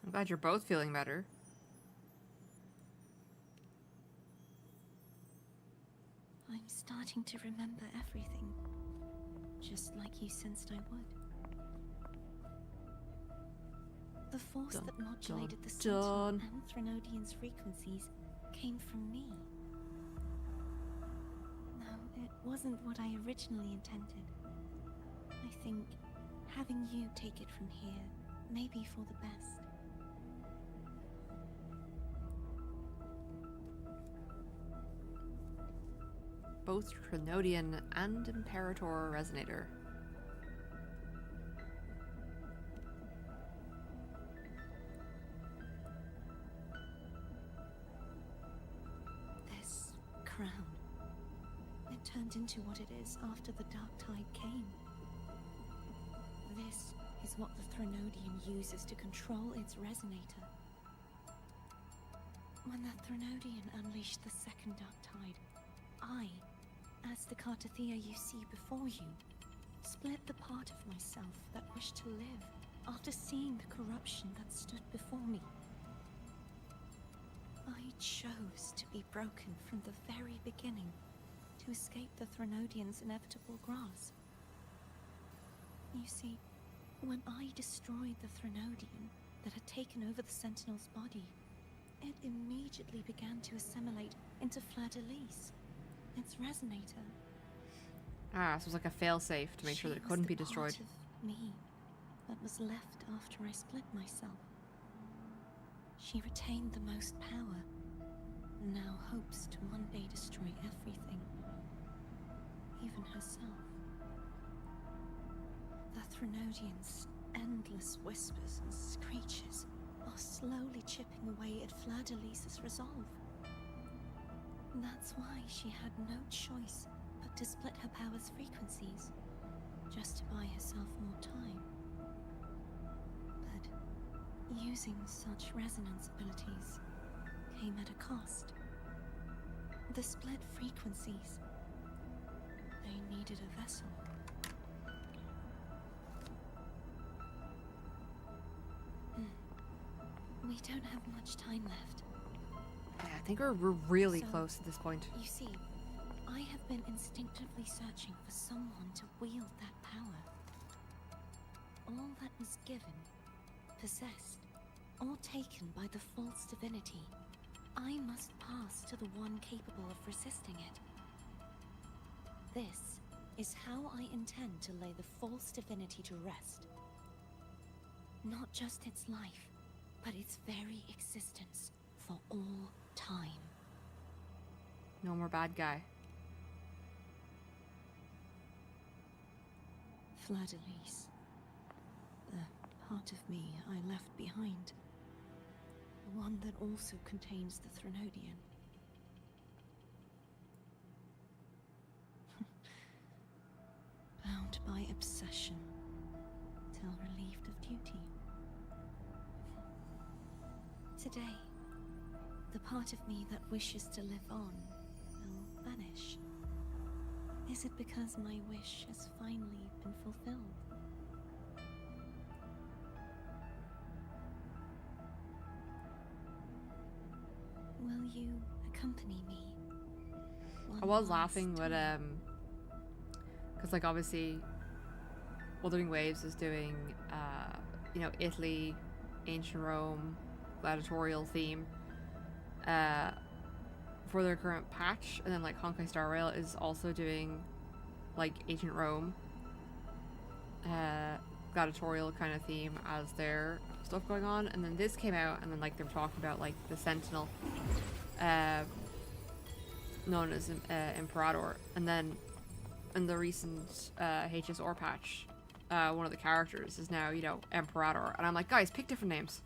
I'm glad you're both feeling better. I'm starting to remember everything, just like you sensed I would. The force Dun, that modulated the dun, Sentinel dun. and Threnodian's frequencies came from me. No, it wasn't what I originally intended. I think having you take it from here may be for the best. Both Threnodian and Imperator resonator. This crown. It turned into what it is after the Dark Tide came. This is what the Threnodian uses to control its resonator. When the Threnodian unleashed the second Dark Tide, I, as the Cartathea you see before you, split the part of myself that wished to live after seeing the corruption that stood before me. I chose to be broken from the very beginning to escape the Threnodian's inevitable grasp. You see, when I destroyed the Threnodian that had taken over the Sentinel's body, it immediately began to assimilate into Fleur-de-Lis, its resonator. Ah, so it was like a failsafe to make sure that it couldn't be destroyed. Part of me that was left after I split myself. She retained the most power, and now hopes to one day destroy everything, even herself. The Threnodians' endless whispers and screeches are slowly chipping away at Fleur-de-Lis's resolve. That's why she had no choice but to split her power's frequencies, just to buy herself more time. But using such resonance abilities came at a cost. The split frequencies. They needed a vessel. We don't have much time left. Yeah, I think we're really So, close at this point. You see, I have been instinctively searching for someone to wield that power. All that was given, possessed, or taken by the false divinity, I must pass to the one capable of resisting it. This is how I intend to lay the false divinity to rest. Not just its life, but its very existence for all time. No more bad guy. Fleur-de-Lis. The part of me I left behind. The one that also contains the Threnodian. Bound by obsession, till relieved of duty. Today, the part of me that wishes to live on will vanish. Is it because my wish has finally been fulfilled? Will you accompany me? I was laughing with because like obviously Wuthering Waves is doing you know, Italy, ancient Rome, gladiatorial theme for their current patch, and then like Honkai Star Rail is also doing like ancient Rome gladiatorial kind of theme as their stuff going on. And then this came out, and then like they were talking about like the Sentinel known as Imperator, and then in the recent HSR patch one of the characters is now, you know, Imperator, and I'm like, guys, pick different names.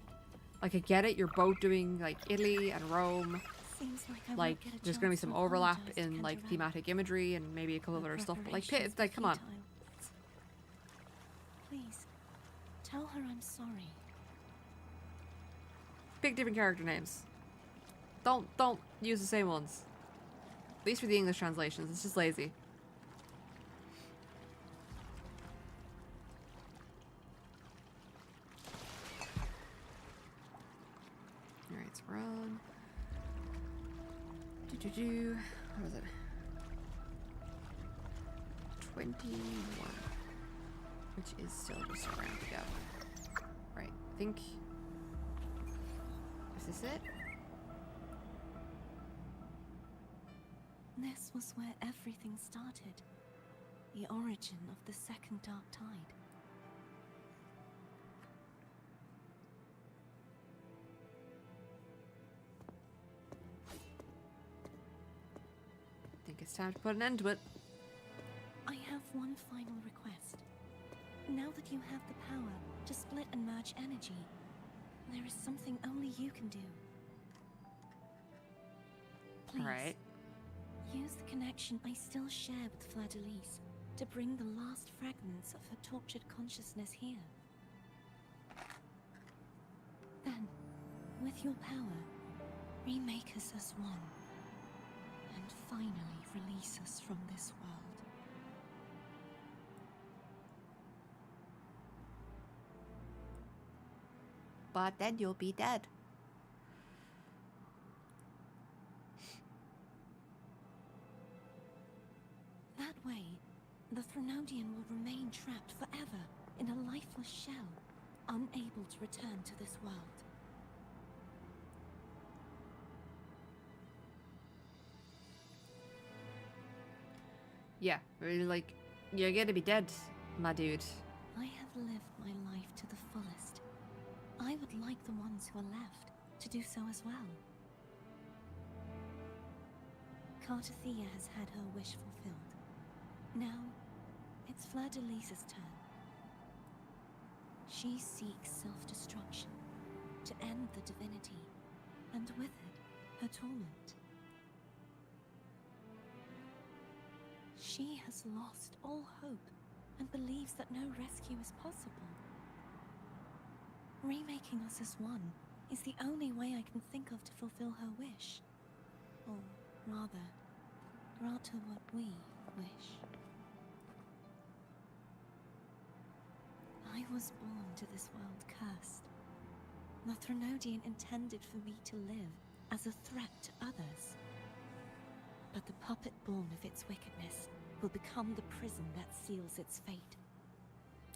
Like, I get it, you're both doing like Italy and Rome. Seems like I Like, won't get a there's gonna be chance some to overlap apologize to in like Kendra. thematic imagery and maybe a couple of My other stuff, but like, preparations were come on, futile. Please, tell her I'm sorry. pick different character names. Don't use the same ones. At least for the English translations, it's just lazy. Alright, let's run. What is it? 21. Which is still just a round to go. Right, I think... Is this it? This was where everything started. The origin of the second Dark Tide. I think it's time to put an end to it. I have one final request. Now that you have the power to split and merge energy, there is something only you can do. Please, Alright. use the connection I still share with Fleur-de-Lis to bring the last fragments of her tortured consciousness here. Then, with your power, remake us as one, and finally release us from this world. But then you'll be dead. That way, the Threnodian will remain trapped forever in a lifeless shell, unable to return to this world. Yeah, really, like, you're gonna be dead, my dude. I have lived my life to the fullest. I would like the ones who are left to do so as well. Cartathea has had her wish fulfilled. Now, it's Fleur-de-Lis's turn. She seeks self-destruction to end the divinity, and with it, her torment. She has lost all hope and believes that no rescue is possible. Remaking us as one is the only way I can think of to fulfill her wish. Or rather, grant her what we wish. I was born to this world cursed. The Threnodian intended for me to live as a threat to others. But the puppet born of its wickedness will become the prison that seals its fate.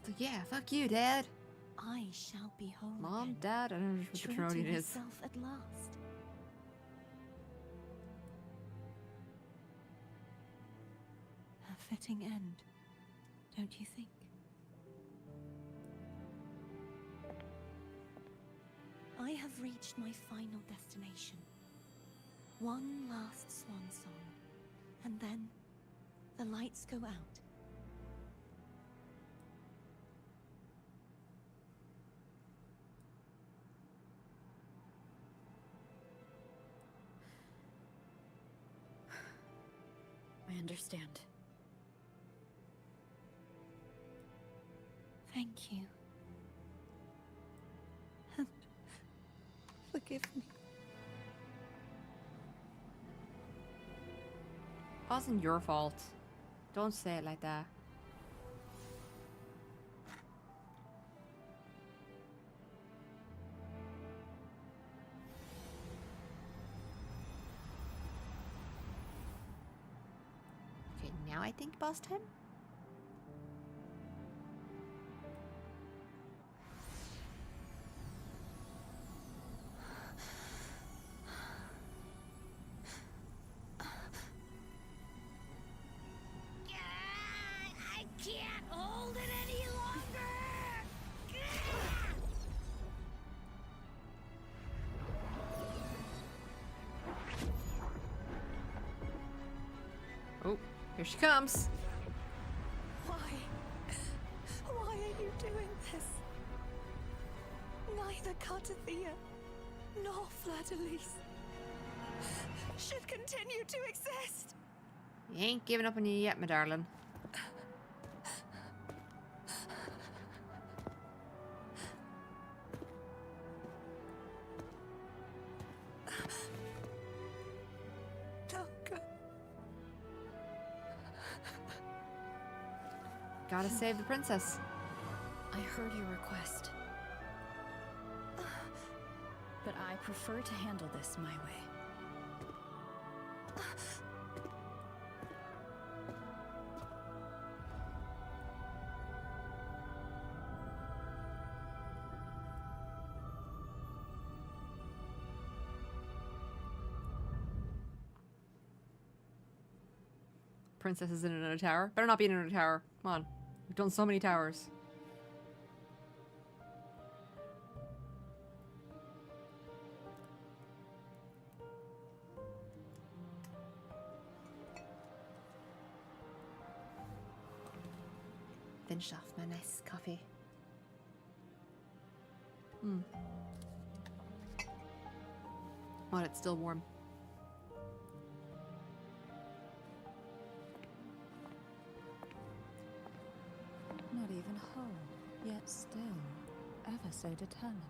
So yeah, fuck you, Dad. I shall be whole Mom, again, Dad, I don't know what the true Trinodian to is. myself at last. A fitting end, don't you think? I have reached my final destination. One last swan song, and then the lights go out. I understand. Thank you. And forgive me. Wasn't your fault. Don't say it like that. Okay, now I think boss time? I can't hold it any longer! Oh, here she comes. Why? Why are you doing this? Neither Cartathea nor Fleur-de-Lis should continue to exist. You ain't giving up on you yet, my darling. Don't go. Gotta save the princess. I heard your request. But I prefer to handle this my way. Princess is in another tower. Better not be in another tower. Come on. We've done so many towers. Finished off my nice coffee. Well, it's still warm. Not even whole, yet still ever so determined.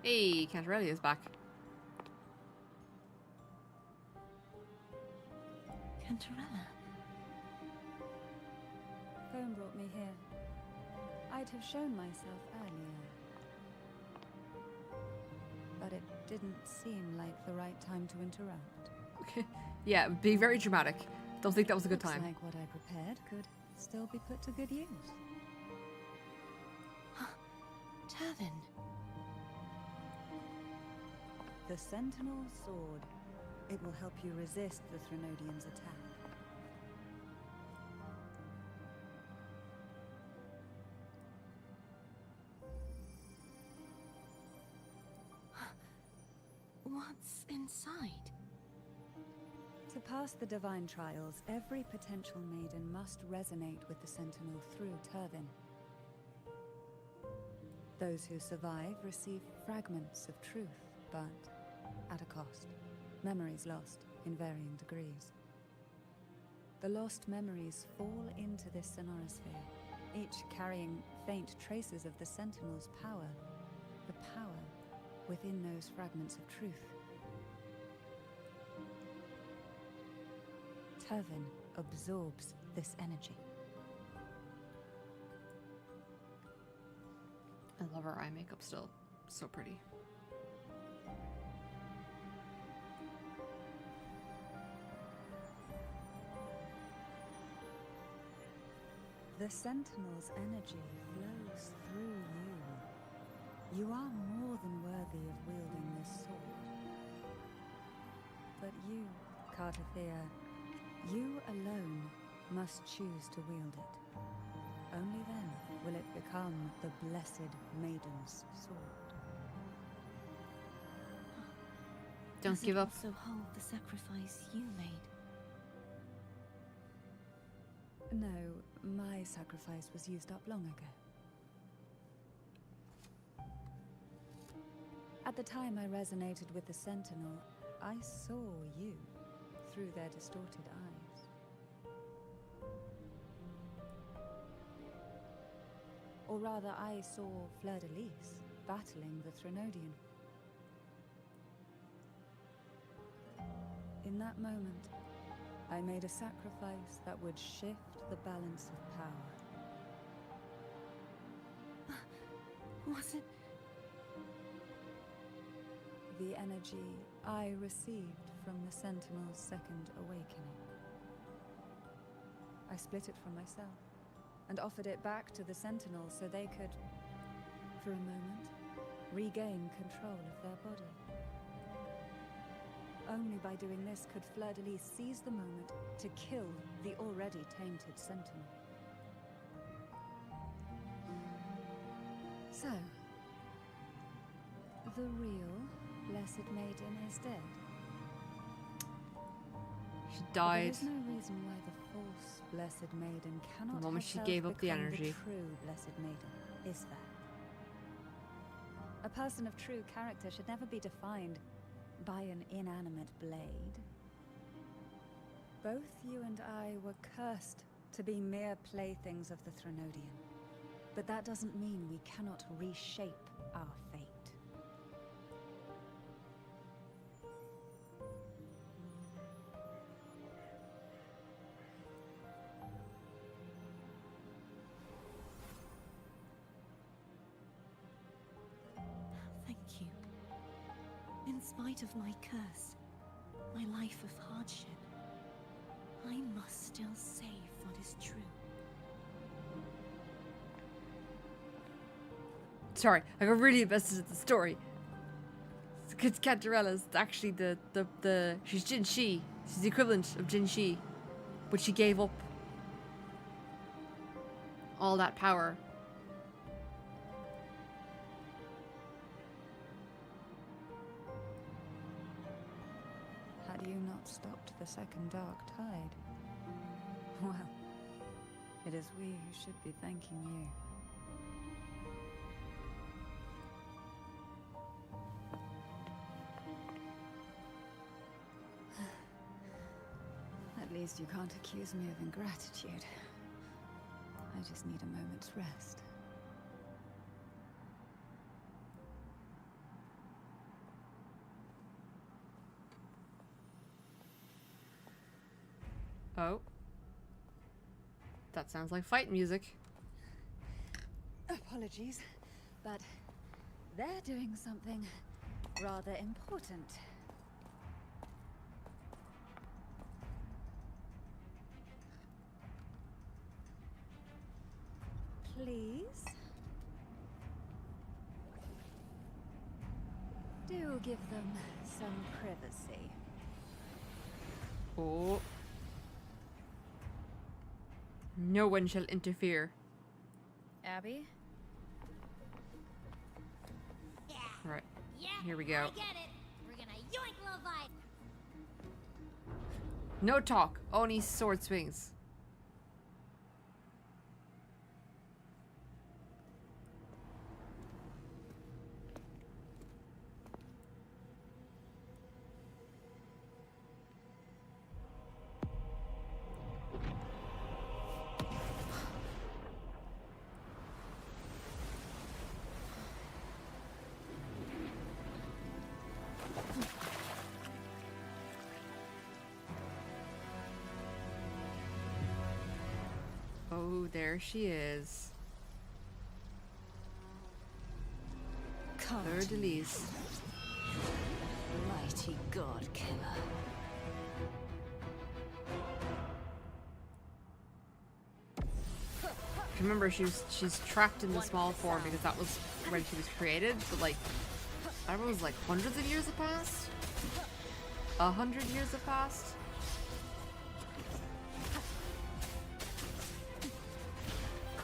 Hey, Cantarelli is back. Cantarella. Phone brought me here. I'd have shown myself earlier. But it didn't seem like the right time to interrupt. Okay. Yeah, be very dramatic. Don't think that was a good Looks time. like what I prepared could still be put to good use. Tavin. The Sentinel Sword. It will help you resist the Threnodian's attack. inside? To pass the divine trials, every potential maiden must resonate with the Sentinel through Turvin. Those who survive receive fragments of truth, but at a cost. Memories lost in varying degrees. The lost memories fall into this sonorosphere, each carrying faint traces of the Sentinel's power, the power within those fragments of truth. Turvin absorbs this energy. I love her eye makeup still. So pretty. The Sentinel's energy flows through you. You are more than worthy of wielding this sword. But you, Cartathea, you alone must choose to wield it. Only then will it become the Blessed Maiden's sword. Don't Does give it up. also hold the sacrifice you made? No, my sacrifice was used up long ago. At the time I resonated with the Sentinel, I saw you through their distorted eyes. Or rather, I saw Fleur-de-Lis battling the Threnodian. In that moment, I made a sacrifice that would shift the balance of power. Was it? The energy I received from the Sentinel's second awakening. I split it from myself and offered it back to the Sentinel so they could, for a moment, regain control of their body. Only by doing this could Fleur-de-Lis seize the moment to kill the already tainted Sentinel. So, the real Blessed Maiden is dead. She But died there is no reason why the false Blessed Maiden cannot the moment she herself gave up the become energy. The true Blessed Maiden, is there? A person of true character should never be defined by an inanimate blade. Both you and I were cursed to be mere playthings of the Threnodian. But that doesn't mean we cannot reshape our fate. Thank you. In spite of my curse, my life of hardship, I must still save what is true. Sorry, I got really invested in the story. Because Cantarella's actually she's Jin Shi. She's the equivalent of Jin Shi. But she gave up all that power. Had you not stopped the second dark tide? Well, it is we who should be thanking you. At least you can't accuse me of ingratitude. I just need a moment's rest. Oh. That sounds like fight music. Apologies, but they're doing something rather important. Please? Do give them some privacy. Oh. No one shall interfere. Abby? Yeah. Right. Yeah. Here we go. I get it. We're gonna yoink provide. No talk, only sword swings. Oh, there she is. Fleur de Lis. Mighty God Killer. Remember, she's trapped in the small form because that was when she was created. But like, I don't know, it was like hundreds of years have passed. 100 years have passed.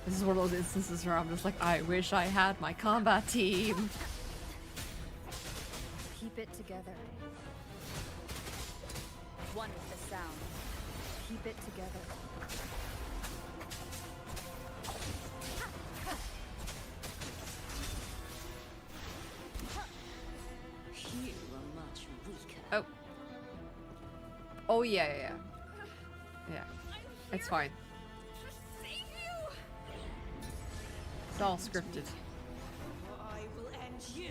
This is one of those instances where I'm just like, I wish I had my combat team. Keep it together. One with the sound. Keep it together. You are much weaker. Oh. Oh yeah. Yeah. It's fine. It's all scripted. I will end you.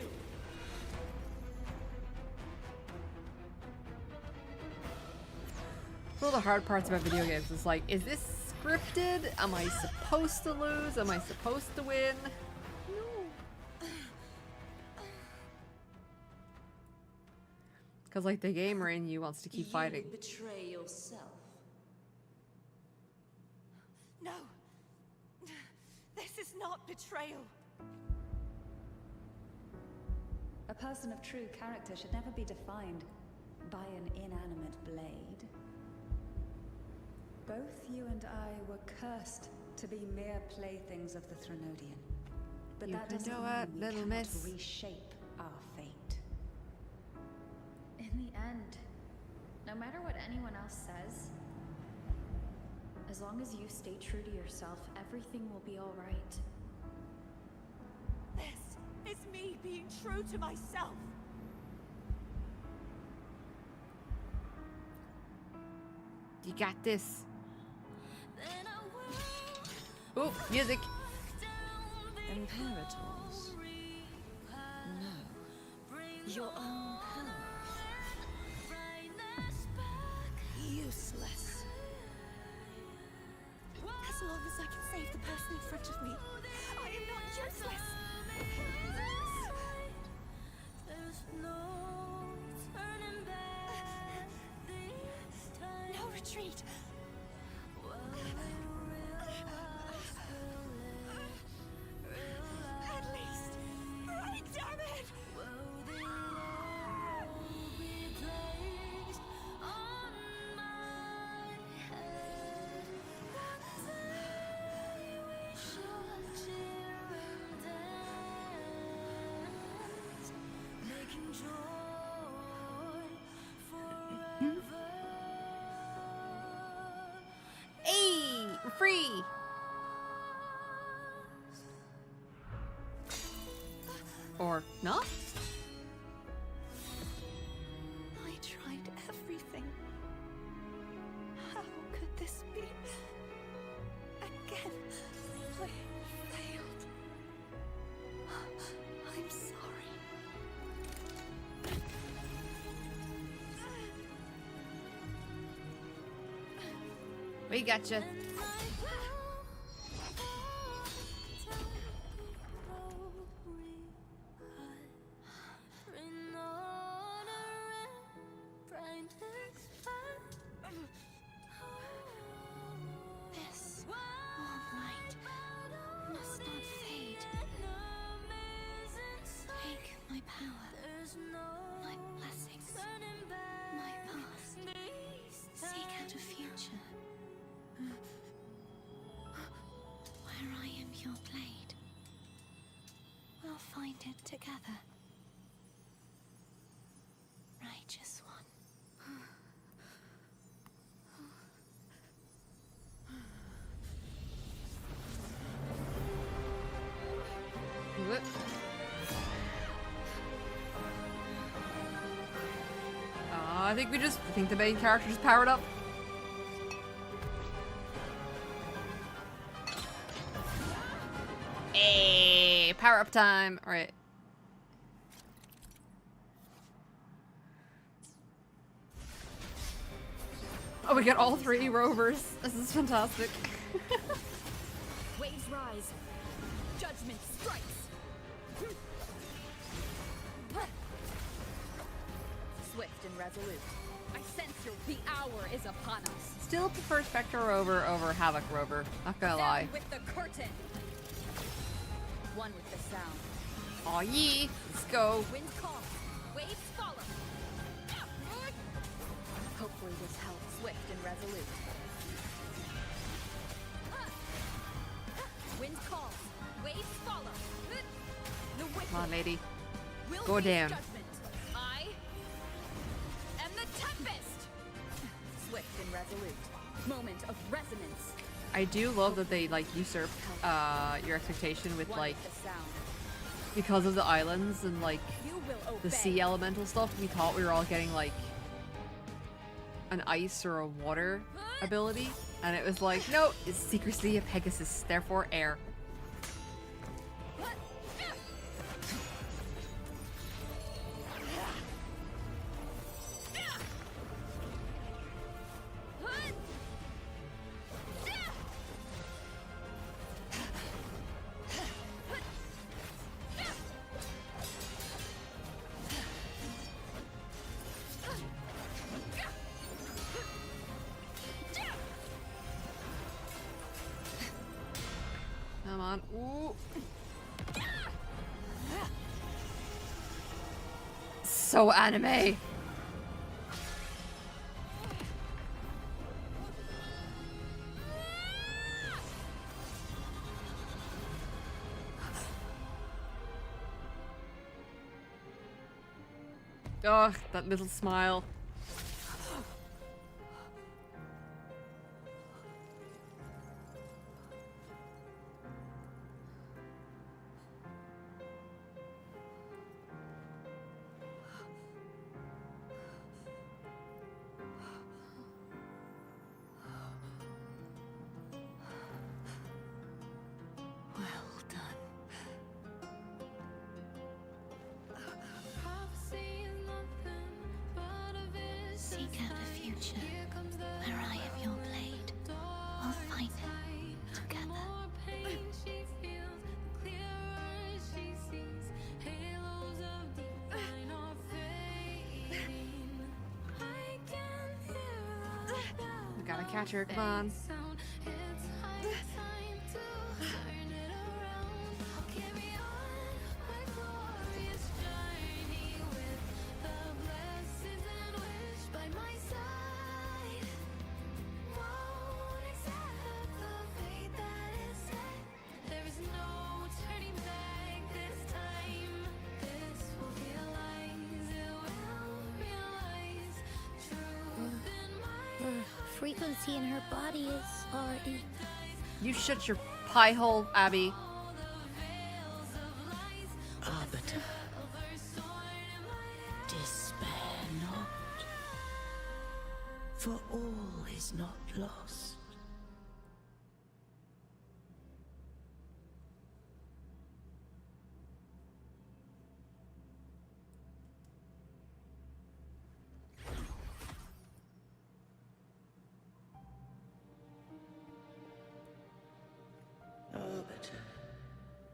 One of the hard parts about video games is like, is this scripted? Am I supposed to lose? Am I supposed to win? Because like the gamer in you wants to keep fighting. Betray yourself. No. This is not betrayal. A person of true character should never be defined by an inanimate blade. Both you and I were cursed to be mere playthings of the Threnodian. But You that can doesn't do mean it, we little cannot miss. reshape our fate. In the end, no matter what anyone else says, as long as you stay true to yourself, everything will be all right. This is me being true to myself. You got this. Oh, music. Imperators. No. Your own power. Useless. As long as I can save the person in front of me, I am not useless. No retreat. At least, right, damn it! Hey, we're free. Or not? I tried everything. How could this be? Again, I failed. I'm sorry. We gotcha. This warm light must not fade. Take my power, my blessings, my past. Seek out a future where I am your blade. We'll find it together. Righteous one. I think the main character just powered up. Hey, power up time. All right. Oh, we got all 3 rovers. This is fantastic. Waves rise. Judgment strikes. Swift and resolute. I sense the hour is upon us. Still prefer Spectre Rover over Havoc Rover. Not gonna lie. Down with the curtain. One with the sound. Aw yee. Let's go. Wind calls. Waves follow. Hopefully this helps. Swift and resolute. Wind calls. Waves follow. The wicked Come on, lady. will Go face down. judgment. I am the tempest. Swift and resolute. Moment of resonance. I do love that they like usurp your expectation with One like with the sound. because of the islands and like You will the obey. sea elemental stuff. We thought we were all getting like an ice or a water ability, and it was like, no, it's secrecy of Pegasus, therefore air. Come on. Ooh. So anime. Oh, that little smile. Well done. Seek out a future where I am your blade. We'll find it together. We gotta catch her, come on. Frequency in her body is already. You shut your pie hole, Abby. Arbiter, despair not, for all is not lost. Arbiter,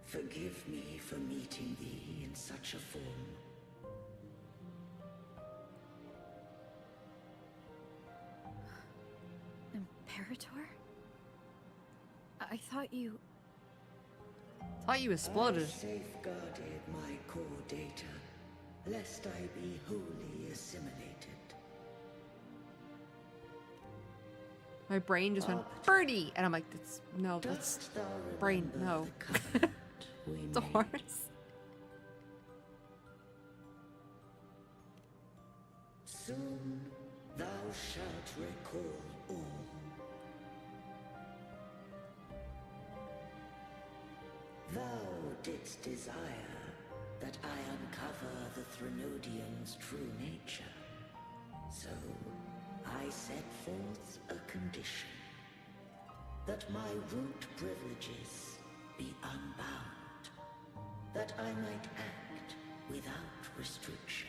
forgive me for meeting thee in such a form. Imperator? I thought you... Thought you exploded. I safeguarded my core data, lest I be wholly assimilated. My brain just went birdie, and I'm like, that's Dost thou brain, remember no. the covenant we It's a made? horse. Soon thou shalt recall all. Thou didst desire that I uncover the Threnodian's true nature. So, I set forth a condition. That my root privileges be unbound. That I might act without restriction.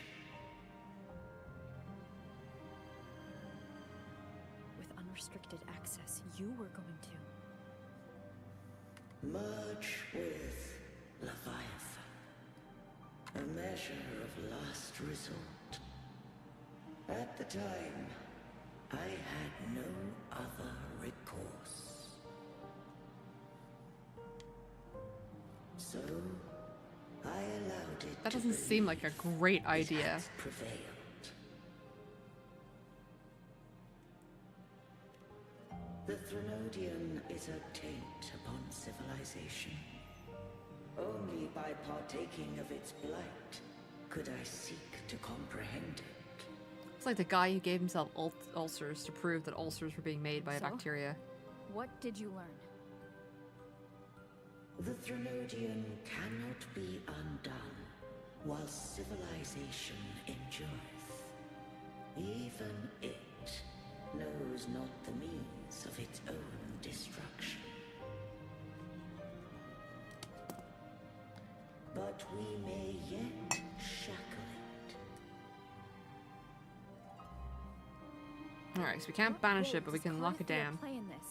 With unrestricted access, you were going to. Merge with Leviathan. A measure of last resort. At the time, I had no other recourse. So, I allowed it. That doesn't seem like a great idea. It prevailed. The Threnodian is a taint upon civilization. Only by partaking of its blight could I seek to comprehend it. It's like the guy who gave himself ulcers to prove that ulcers were being made by a So? bacteria. What did you learn? The Threnodian cannot be undone while civilization endureth. Even it knows not the means of its own destruction. But we may yet shackle it. Alright, so we can't banish it, but we can lock it down. Playing this.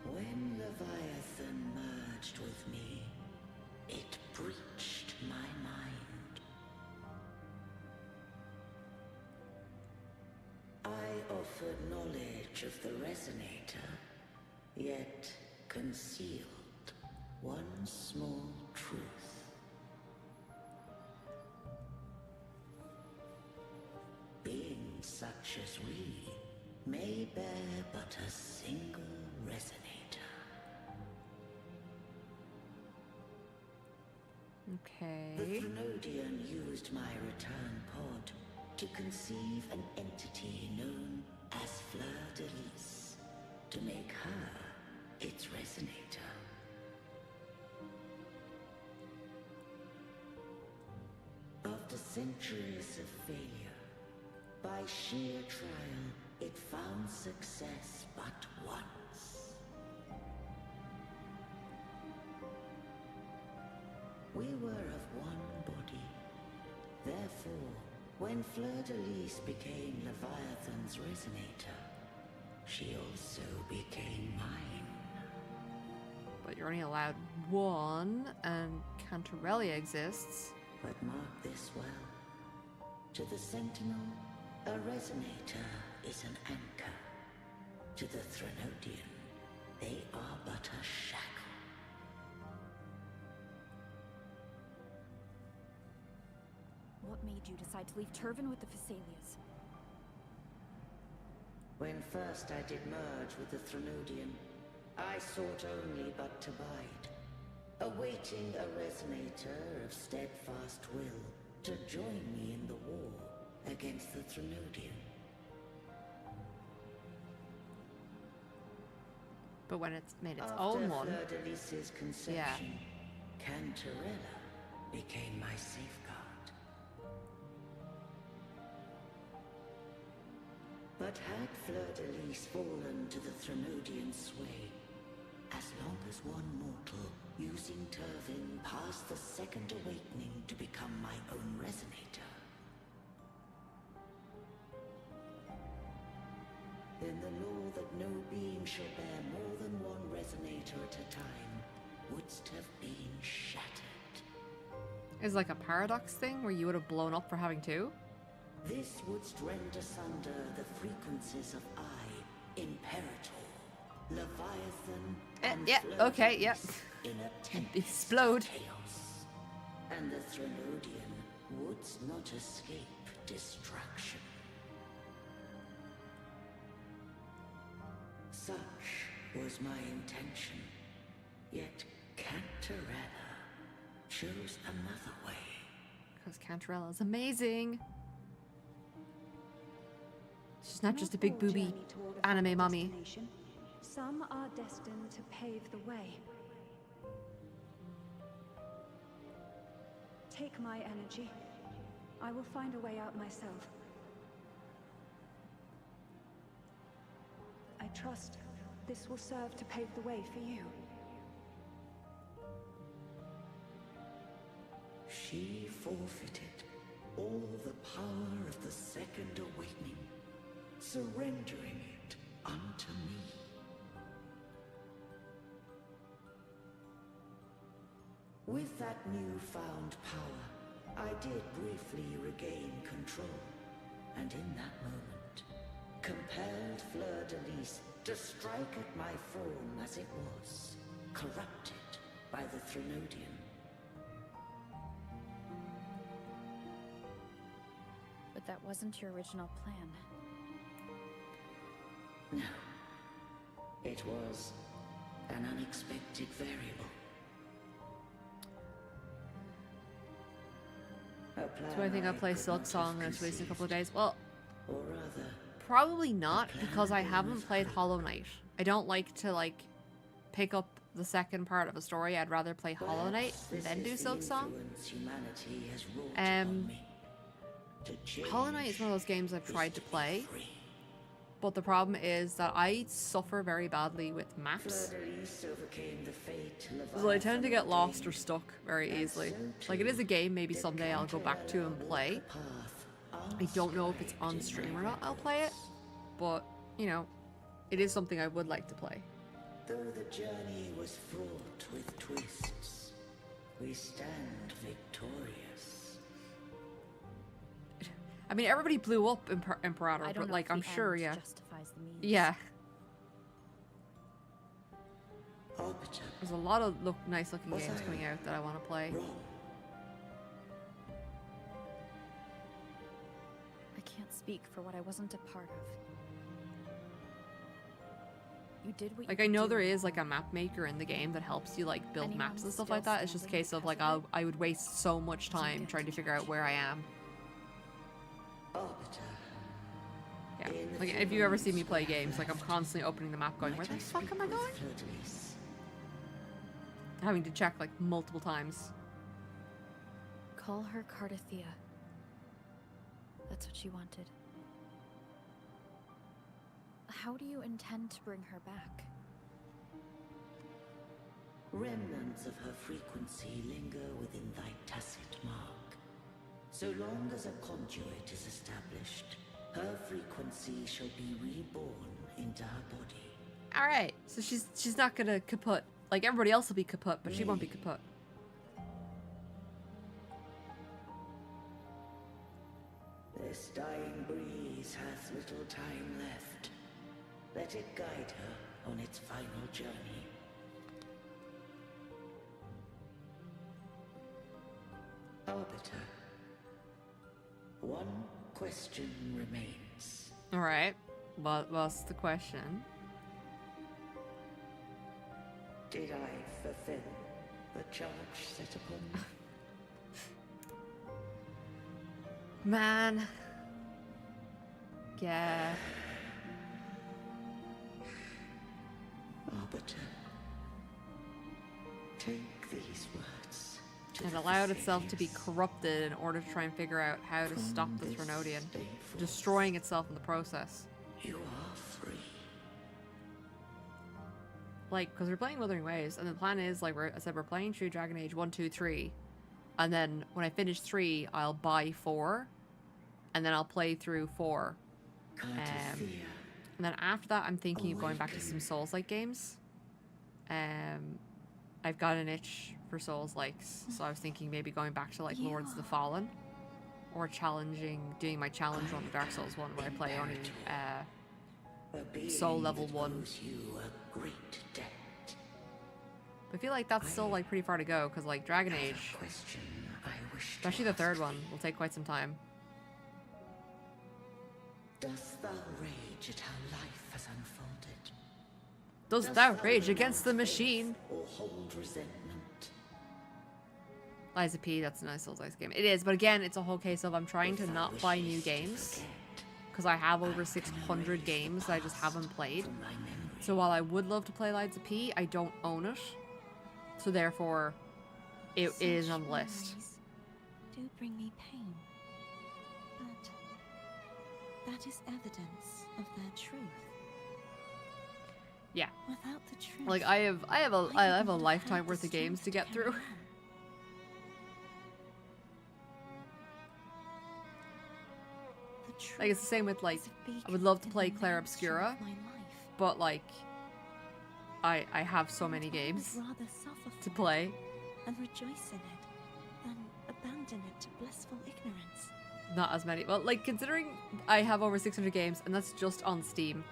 When Leviathan merged with me, it breached my mind. I offered knowledge of the Resonator, yet concealed one small truth. Beings such as we may bear but a single Resonator. The Okay. Threnodian used my return pod to conceive an entity known as Fleur de Lis, to make her its Resonator. After centuries of failure, by sheer trial, it found success but once. We were of one body. Therefore, when Fleur de Lis became Leviathan's Resonator, she also became mine. But you're only allowed one, and Cantarelia exists. But mark this well. To the Sentinel, a Resonator is an anchor. To the Threnodian, they are but a shackle. What made you decide to leave Turvin with the Phassalias? When first I did merge with the Threnodian, I sought only but to bide, awaiting a Resonator of steadfast will to join me in the war against the Threnodian. But when it's made its After own one, Fleur de Lis's conception, Cantarella became my safeguard. But had Fleur de Lis fallen to the Threnodian sway, as long as one mortal using Turvin passed the second awakening to become my own Resonator, then the law that no being shall bear more than one Resonator at a time wouldst have been shattered. is like a paradox thing where you would have blown up for having two? This wouldst rend asunder the frequencies of I, Imperator, Leviathan, and yeah, Fleur okay, de yeah. Lis in a tempest Explode. of chaos. And the Threnodian wouldst not escape destruction. Such was my intention. Yet Cantarella chose another way. Because Cantarella is amazing. She's not just a big booby anime mommy. Some are destined to pave the way. Take my energy. I will find a way out myself. I trust this will serve to pave the way for you. She forfeited all the power of the Second Awakening, surrendering it unto me. With that newfound power, I did briefly regain control, and in that moment, compelled Fleur-de-Lis to strike at my form as it was, corrupted by the Threnodian. But that wasn't your original plan. No. It was an unexpected variable. Do I think I'll play Silk Song when it's released in a couple of days? Well, or rather, probably not, because I haven't played Hollow Knight. I don't like to, like, pick up the second part of a story. I'd rather play Hollow Knight and then do Silk Song. Hollow Knight is one of those games I've tried to play, but the problem is that I suffer very badly with maps. So I tend to get lost or stuck very easily. Like, it is a game maybe someday I'll go back to and play. I don't know if it's on stream or not I'll play it, but, you know, it is something I would like to play. Though the journey was fraught with twists, we stand victorious. I mean, everybody blew up Imperator, but, like, I'm sure, yeah. Justifies the means. Yeah. Arbiter, There's a lot of nice looking games coming out that I want to play. wrong. I can't speak for what I wasn't a part of. You did what Like, you I know could there do. is, like, a map maker in the game that helps you, like, build Anyone maps and stuff still like that. It's just a standing case of, like, because of I would waste so much time get trying to to figure out judge. where I am. Arbiter. Yeah. In the Like, if you ever see me moments play we have games, like, I'm left, constantly opening the map going, where might the I fuck speak am I with going? Fleur-de-Lis? Having to check, like, multiple times. Call her Cardathea. That's what she wanted. How do you intend to bring her back? Remnants of her frequency linger within thy tacit mark. So long as a conduit is established, her frequency shall be reborn into her body. Alright, so she's not gonna kaput. Like, everybody else will be kaput, but she won't be kaput. This dying breeze hath little time left. Let it guide her on its final journey. Arbiter, one question remains. Alright, what's the question? Did I fulfill the charge set upon me? Man. Yeah. Arbiter, take these words. It allowed itself to be corrupted in order to try and figure out how to stop the Threnodian, destroying itself in the process. You are free. Like, because we're playing Wuthering Waves, and the plan is, like, I said, we're playing through Dragon Age 1, 2, 3, and then when I finish 3, I'll buy 4, and then I'll play through 4. And then after that, I'm thinking of going back to some Souls-like games. I've got an itch for Souls-likes, so I was thinking maybe going back to, like, Lords of the Fallen, or doing my challenge on the Dark Souls one, where I play only Soul level 1. You a great debt. But I feel like that's still, like, pretty far to go, because, like, Dragon Age, Question I wish to especially the ask third one, thee. will take quite some time. Dost thou rage at how life has unfolded? Dost thou rage against the machine? Or hold resentment? Liza P, that's a nice Souls-like game. It is, but again, it's a whole case of I'm trying to not buy new games, because I have over 600 games that I just haven't played. From thy memory. So while I would love to play Liza P, I don't own it. So therefore, it is on the list. Such memories do bring me pain. But that is evidence of their truth. Yeah. Without the truth, Like I have a lifetime worth of games to get through. Like it's the same with like I would love to play Claire Obscura, but like I have so many games to play. And rejoice in it than abandon it to blissful ignorance. Not as many. Well, like considering I have over 600 games and that's just on Steam.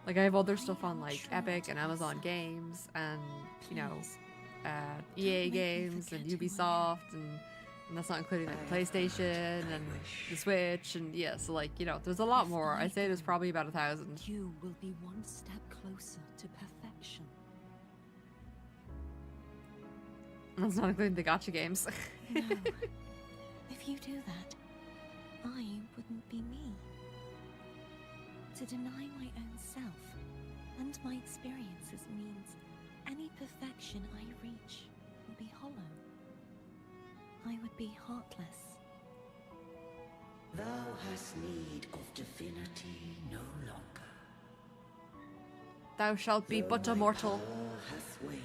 Like I have other stuff on like Epic and Amazon Games and you know EA games and Ubisoft and that's not including like the PlayStation and the Switch and yeah, so like you know there's a lot more. I'd say there's probably about 1,000. You will be one step closer to perfection. That's not including the gacha games. No. If you do that, I wouldn't be me. To deny my own self and my experiences means any perfection I reach will be hollow. I would be heartless. Thou hast need of divinity no longer. Thou shalt be but a mortal. Hath waned.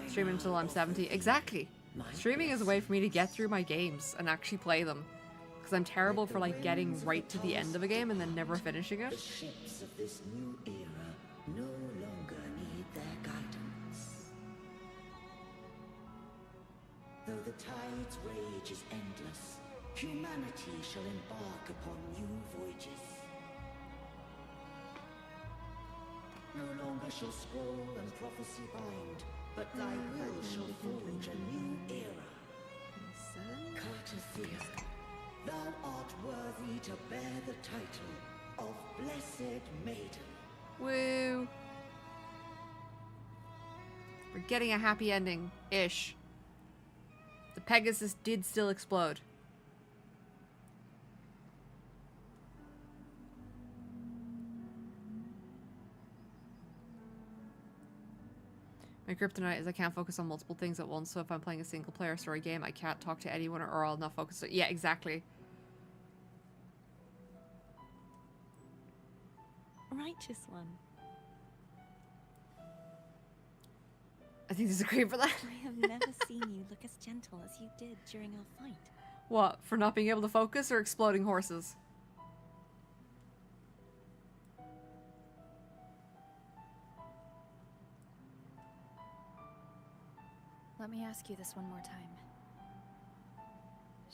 Stream until I'm 70. Exactly. Streaming is a way for me to get through my games and actually play them. Because I'm terrible for like getting right to the end of a game and then never finishing it. The ships of this new era no longer need their guidance. Though the tide's rage is endless, humanity shall embark upon new voyages. No longer shall scroll and prophecy bind, but thy will shall forge a new era. Cartethia, thou art worthy to bear the title of Blessed Maiden. Woo. We're getting a happy ending-ish. The Pegasus did still explode. My kryptonite is I can't focus on multiple things at once, so if I'm playing a single player story game, I can't talk to anyone or I'll not focus. Yeah, exactly. Righteous one. I think there's a cream for that. I have never seen you look as gentle as you did during our fight. What? For not being able to focus or exploding horses? Let me ask you this one more time.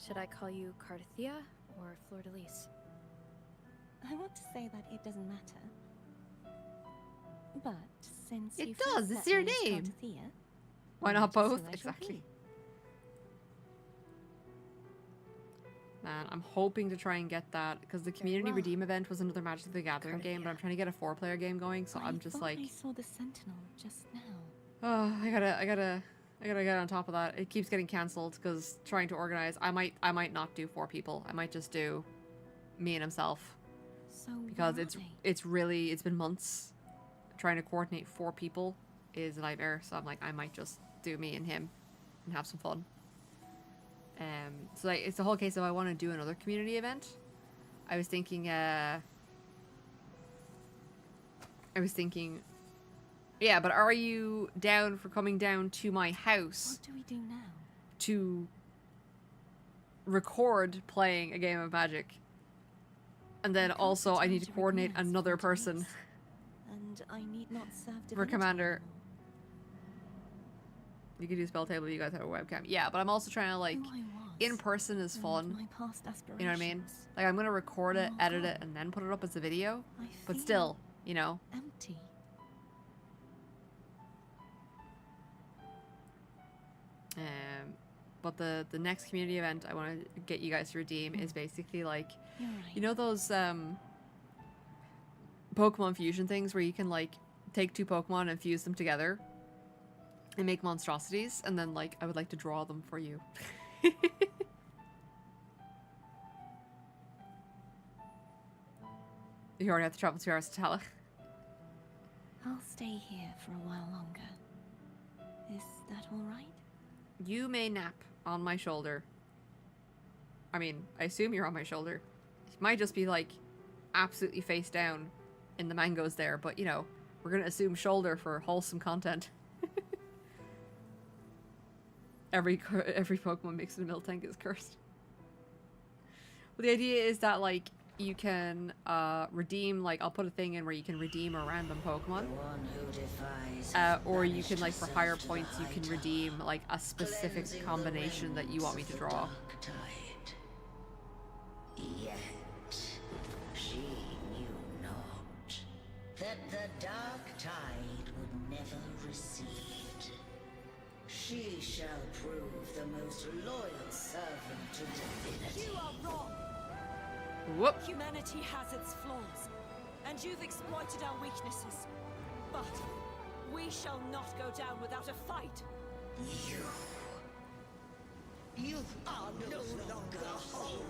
Should I call you Cartethia or Fleur-de-Lis? I want to say that it doesn't matter. But since It you does, first it's met your me as name. Cartethia, Why that not is who both? I shall Exactly. be. Man, I'm hoping to try and get that because the Community well. Redeem event was another Magic the Gathering game, but I'm trying to get a 4-player game going, so I'm just thought like, I saw the Sentinel just now. oh, I gotta get on top of that. It keeps getting cancelled because trying to organize. I might not do 4 people. I might just do me and himself So because where are it's been months. Trying to coordinate 4 people is a nightmare. So I'm like, I might just do me and him and have some fun. So like, it's the whole case of I want to do another community event. I was thinking, yeah, but are you down for coming down to my house What do we do now? to record playing a game of Magic? And then also I need to coordinate another person And I need not serve for divinity Commander. anymore. You could do spell table, you guys have a webcam. Yeah, but I'm also trying to like, Who I was in person is and fun. My past You know what I mean? aspirations. Like I'm gonna record it, Oh, edit it, God. and then put it up as a video. I But feel still, you know, empty. but the next community event I want to get you guys to redeem is basically like, You're right. you know those Pokemon fusion things where you can like take 2 Pokemon and fuse them together and make monstrosities, and then like I would like to draw them for you. You already have to travel 2 hours to Tala. I'll stay here for a while longer. Is that all right? You may nap on my shoulder. I mean, I assume you're on my shoulder. It might just be like absolutely face down in the mangoes there, but you know, we're gonna assume shoulder for wholesome content. Every Pokemon mixed in a Miltank is cursed. Well, the idea is that like you can redeem, like I'll put a thing in where you can redeem a random Pokemon. Or you can, like, for higher points, you can redeem like a specific combination that you want me to draw. Yet she knew not that the dark tide would never recede. She shall prove the most loyal servant to divinity. You are wrong. Whoop. Humanity has its flaws, and you've exploited our weaknesses. But we shall not go down without a fight. You are no longer whole.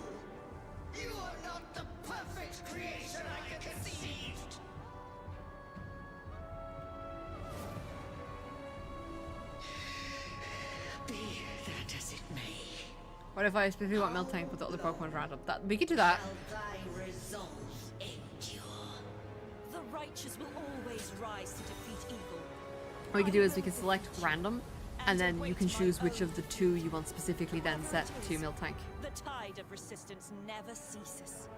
You are not the perfect creation I conceived. Be that as it may. What if I specifically want Miltank with the other Pokemon random? That we could do that. Shall thy resolve endure? The righteous will always rise to defeat evil. What we could do is we could select random, and then you can choose which of the two you want specifically then set to Miltank. The tide of resistance never ceases.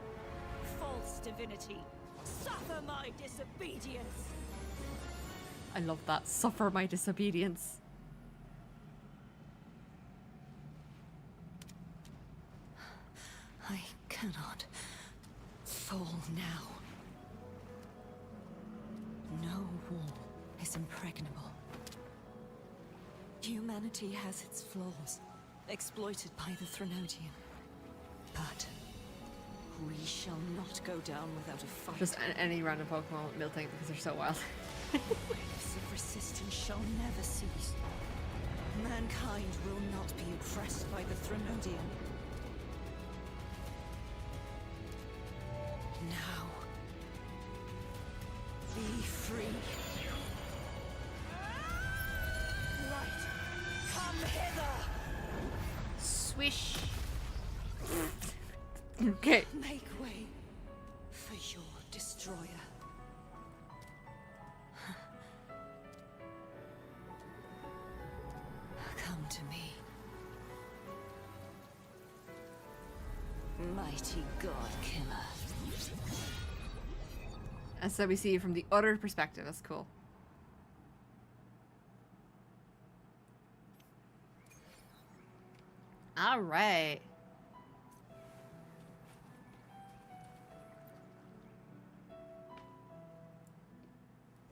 False divinity, suffer my disobedience. I love that. Suffer my disobedience. I cannot fall now. No wall is impregnable. Humanity has its flaws, exploited by the Threnodian. But we shall not go down without a fight. Just any random Pokemon with Miltank because they're so wild. Waves of resistance shall never cease. Mankind will not be oppressed by the Threnodian. Now, be free. Right, come hither. Swish. Okay. Make way for your destroyer. Come to me. Mighty God Killer. And so we see it from the other perspective. That's cool. All right.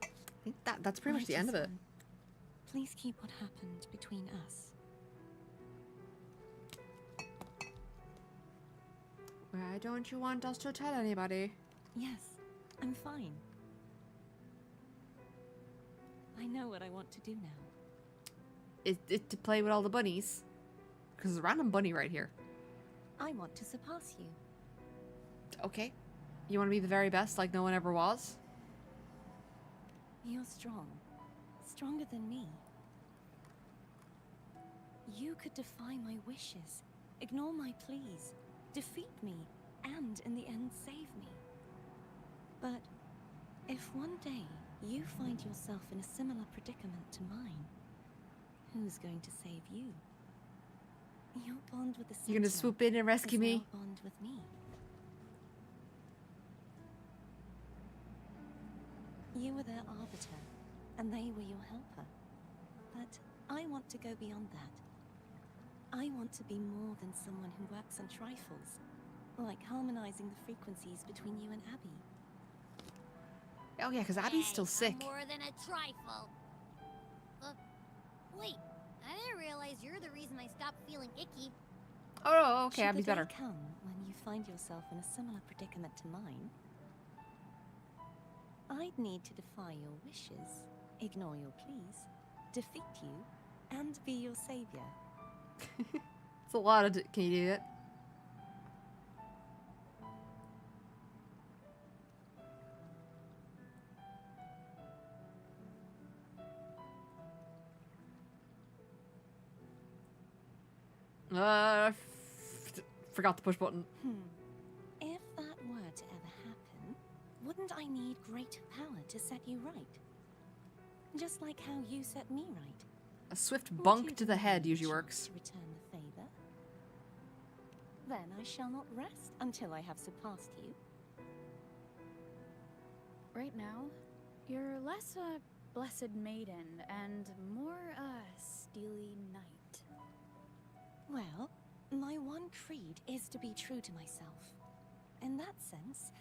I think that's pretty much the end of it. Please keep what happened between us. Why don't you want us to tell anybody? Yes, I'm fine. I know what I want to do now. Is it to play with all the bunnies? Because there's a random bunny right here. I want to surpass you. Okay. You want to be the very best like no one ever was? You're strong. Stronger than me. You could defy my wishes, ignore my pleas, defeat me, and in the end save me. But if one day you find yourself in a similar predicament to mine, who's going to save you? Your bond with the You're gonna Sentinel swoop in and rescue is me? now a bond with me. You were their arbiter, and they were your helper. But I want to go beyond that. I want to be more than someone who works on trifles, like harmonizing the frequencies between you and Abby. Oh yeah, because Abby's still sick. More than a trifle. Wait, I didn't realize you're the reason I stopped feeling icky. Oh, okay, Should Abby's the day better. come when you find yourself in a similar predicament to mine, I'd need to defy your wishes, ignore your pleas, defeat you, and be your savior. It's a lot of... Can you do it? forgot to push button. If that were to ever happen, wouldn't I need great power to set you right? Just like how you set me right. A swift Would bunk you to the head demand usually a works. chance to return the favor? Then I shall not rest until I have surpassed you. Right now, you're less a blessed maiden and more a steely knight. Well, my one creed is to be true to myself. In that sense,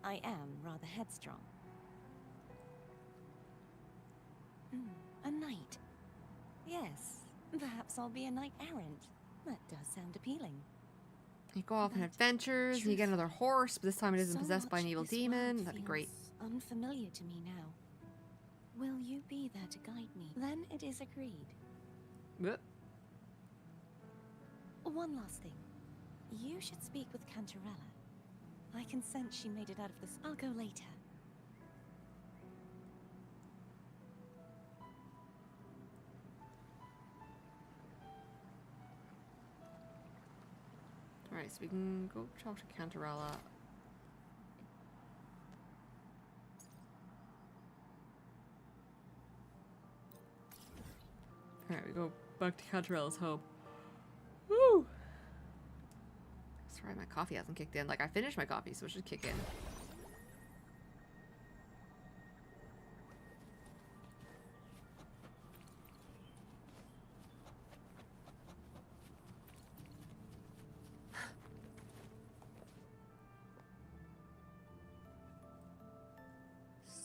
I am rather headstrong. A knight. Yes, perhaps I'll be a knight errant. That does sound appealing. You go off on But adventures, and you get another horse, but this time it isn't so possessed by an much evil this demon. world That'd be great. feels unfamiliar to me now. Will you be there to guide me? Then it is agreed. Whoop. One last thing. You should speak with Cantarella. I can sense she made it out of this. I'll go later. Alright, so we can go talk to Cantarella. Alright, we go back to Cantarella's home. Woo! Sorry, my coffee hasn't kicked in. Like, I finished my coffee, so it should kick in.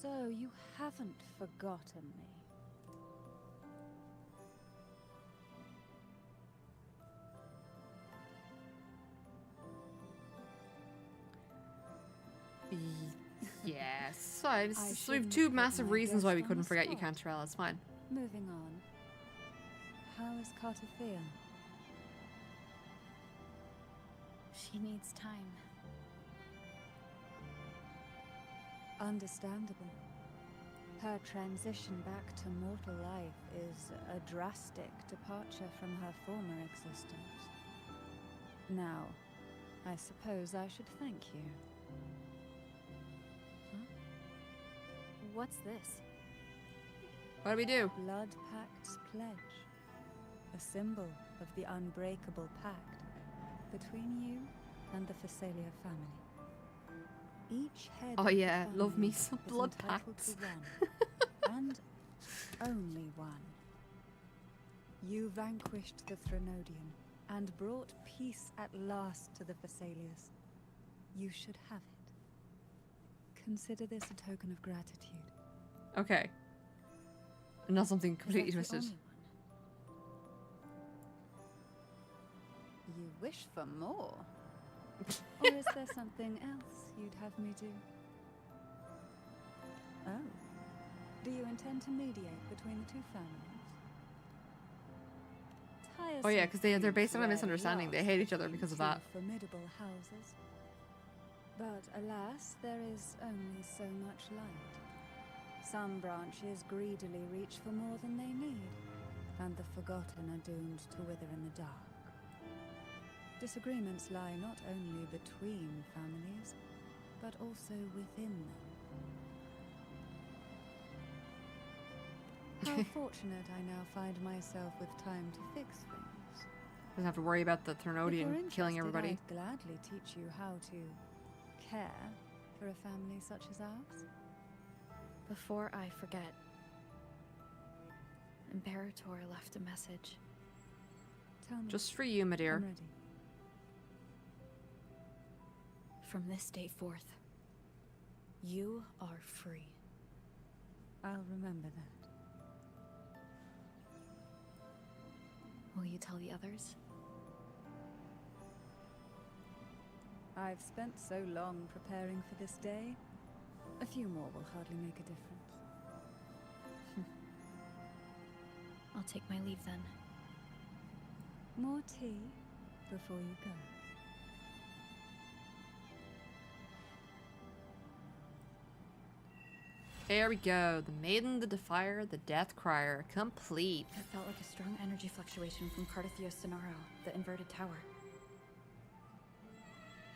So you haven't forgotten me. Yes. So we have shouldn't two put massive my reasons why guest we on couldn't the forget you, spot. Cantarella. It's fine. Moving on. How is Cartathea? She needs time. Understandable. Her transition back to mortal life is a drastic departure from her former existence. Now, I suppose I should thank you. What's this? What do we do? Blood Pact's pledge. A symbol of the unbreakable pact between you and the Phasalia family. Each head Oh of the yeah, love family me some is blood entitled pacts. to one, and only one. You vanquished the Threnodian and brought peace at last to the Phasalias. You should have it. Consider this a token of gratitude. Okay. Not something Is completely that the twisted. only one? You wish for more? Or is there something else you'd have me do? Oh. Do you intend to mediate between the two families? Oh yeah, because they're Tiresome based on a feuds misunderstanding. They rarely hate last each other because of between that. two formidable houses. But alas, there is only so much light. Some branches greedily reach for more than they need, and the forgotten are doomed to wither in the dark. Disagreements lie not only between families, but also within them. How fortunate I now find myself with time to fix things. Doesn't have to worry about the If you're Threnodian killing interested, everybody. I'd gladly teach you how to care for a family such as ours. Before I forget, Imperator left a message. Tell me. Just for you, my dear. I'm ready. From this day forth, you are free. I'll remember that. Will you tell the others? I've spent so long preparing for this day. A few more will hardly make a difference. I'll take my leave then. More tea before you go. There we go. The Maiden, the Defier, the Death Crier. Complete. It felt like a strong energy fluctuation from Cartatheo Sonaro, the inverted tower.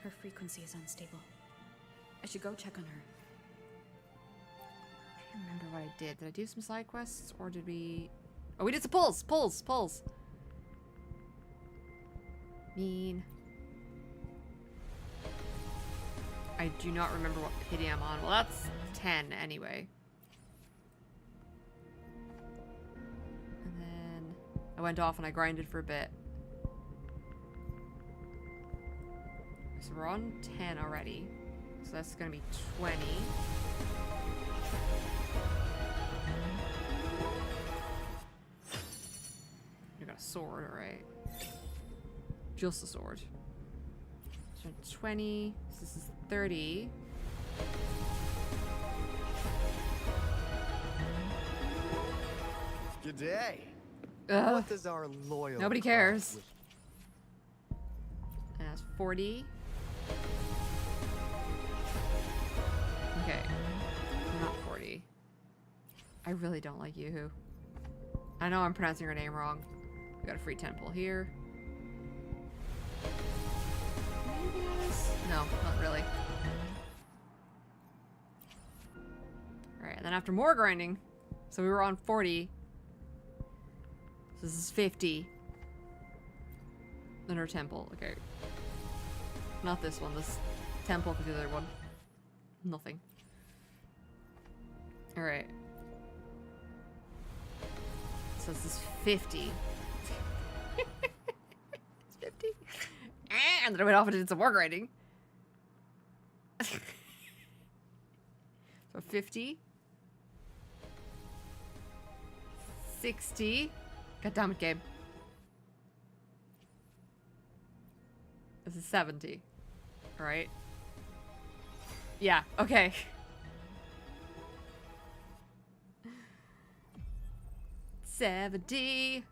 Her frequency is unstable. I should go check on her. I don't remember what I did. Did I do some side quests or did we... Oh, we did some pulls! Pulls! Mean. I do not remember what pity I'm on. Well, that's 10 anyway. And then I went off and I grinded for a bit. So we're on 10 already. So that's gonna be 20. You got a sword, alright. Just a sword. So 20. So this is 30. Good day. Ugh. What does our loyal Nobody cares. And that's 40. Okay. Not 40. I really don't like Yoo-hoo. I know I'm pronouncing her name wrong. We got a free temple here. Maybe it is? No, not really. Alright, and then after more grinding, so we were on 40. So this is 50. Then her temple, okay. Not this one, this temple for the other one. Nothing. Alright. So this is 50. It's 50. And then I went off and did some more grinding. So 50. 60. God damn it, game. This is 70. Alright. Yeah, okay. $70.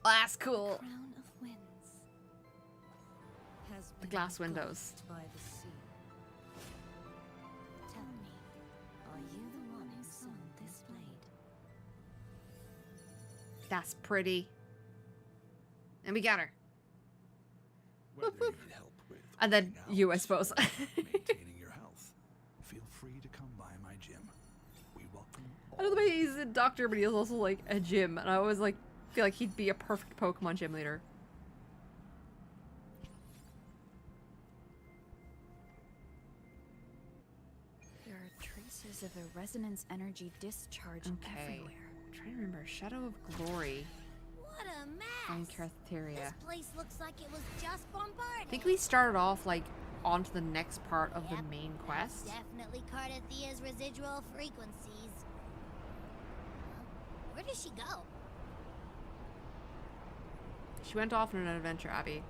That's cool. Crown of winds. Has The been glass windows. engulfed by the sea. Tell me, are you the one who sung this blade? That's pretty. And we got her. Whether you need help with And then working out you, I suppose. or maintaining your health, feel free to come by my gym. We welcome I know the way he's a doctor, but he's also like a gym, and I always like feel like he'd be a perfect Pokemon gym leader. There are traces of a resonance energy discharge everywhere. I'm trying to remember. Shadow of Glory. What a mess! And Cartheria. This place looks like it was just bombarded. I think we started off like onto the next part of the main quest. Definitely Cardathia's residual frequencies. Where did she go? She went off on an adventure, Abby.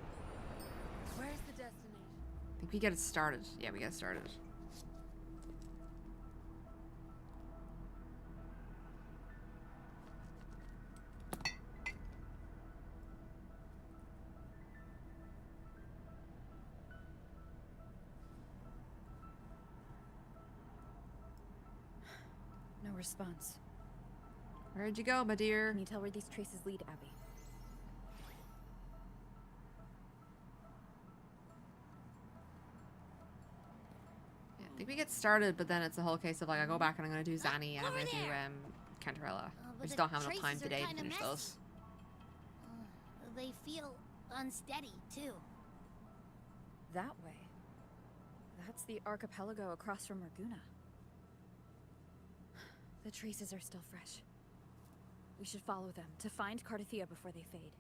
Where's the destination? I think we get it started. Yeah, we get it started. No response. Where'd you go, my dear? Can you tell where these traces lead, Abby? Yeah, I think we get started, but then it's a whole case of like I go back and I'm gonna do Zanny and I'm gonna do Cantarella. I just don't have enough time today to finish those. They feel unsteady, too. That way. That's the archipelago across from Raguna. The traces are still fresh. We should follow them to find Cardathia before they fade.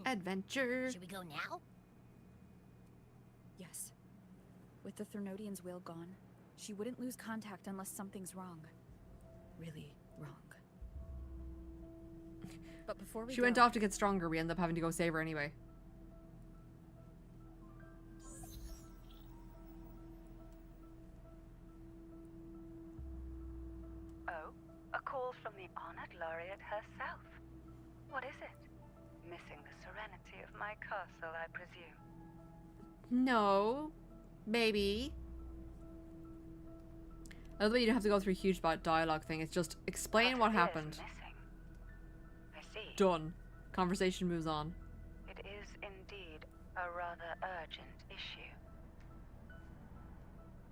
Adventure. Should we go now? Yes. With the Threnodian's will gone, she wouldn't lose contact unless something's wrong. Really wrong. But before we She went off to get stronger. We end up having to go save her anyway. Oh, a call from the honored laureate herself. What is it? Missing the serenity of my castle, I presume. No, maybe. I love that you don't have to go through a huge dialogue thing. It's just explain what happened. Missing. I see. Done. Conversation moves on. It is indeed a rather urgent issue.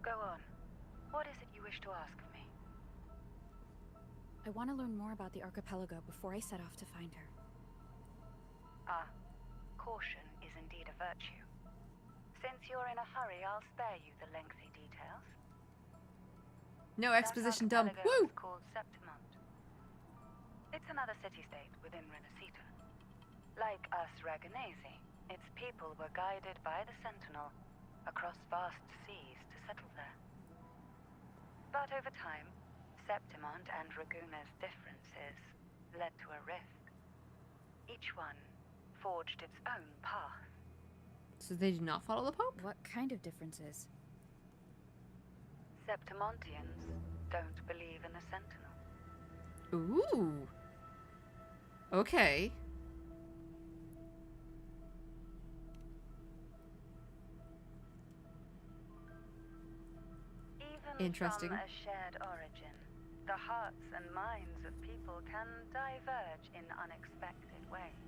Go on. What is it you wish to ask of me? I want to learn more about the archipelago before I set off to find her. Ah, caution is indeed a virtue. Since you're in a hurry, I'll spare you the lengthy details. No exposition That dump. archipelago Woo! is called Septimont. It's another city-state within Renacita. Like us Raganesi, its people were guided by the Sentinel across vast seas to settle there. But over time, Septimont and Raguna's differences led to a rift. Each one forged its own path. So they do not follow the Pope? What kind of differences? Septimontians don't believe in the Sentinel. Ooh. Okay. Even Interesting. from a shared origin, the hearts and minds of people can diverge in unexpected ways.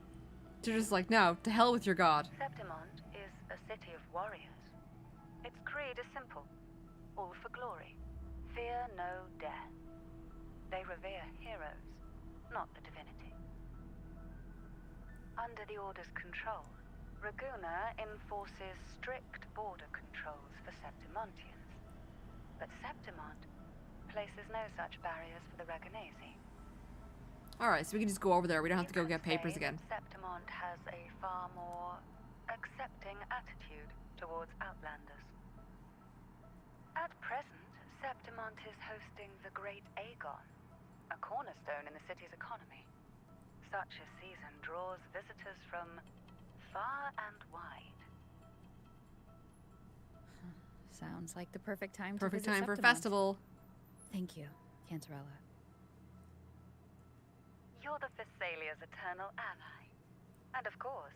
They're just like, no, to hell with your god. Septimont is a city of warriors. Its creed is simple. All for glory. Fear no death. They revere heroes, not the divinity. Under the Order's control, Raguna enforces strict border controls for Septimontians. But Septimont places no such barriers for the Raganesi. Alright, so we can just go over there. We don't have to go get papers Say again. Septimont has a far more accepting attitude towards Outlanders. At present, Septimont is hosting the Great Aegon, a cornerstone in the city's economy. Such a season draws visitors from far and wide. Sounds like the perfect time Perfect to visit time for a Septimont. festival. Thank you, Cantarella. You're the Thessalia's eternal ally. And of course,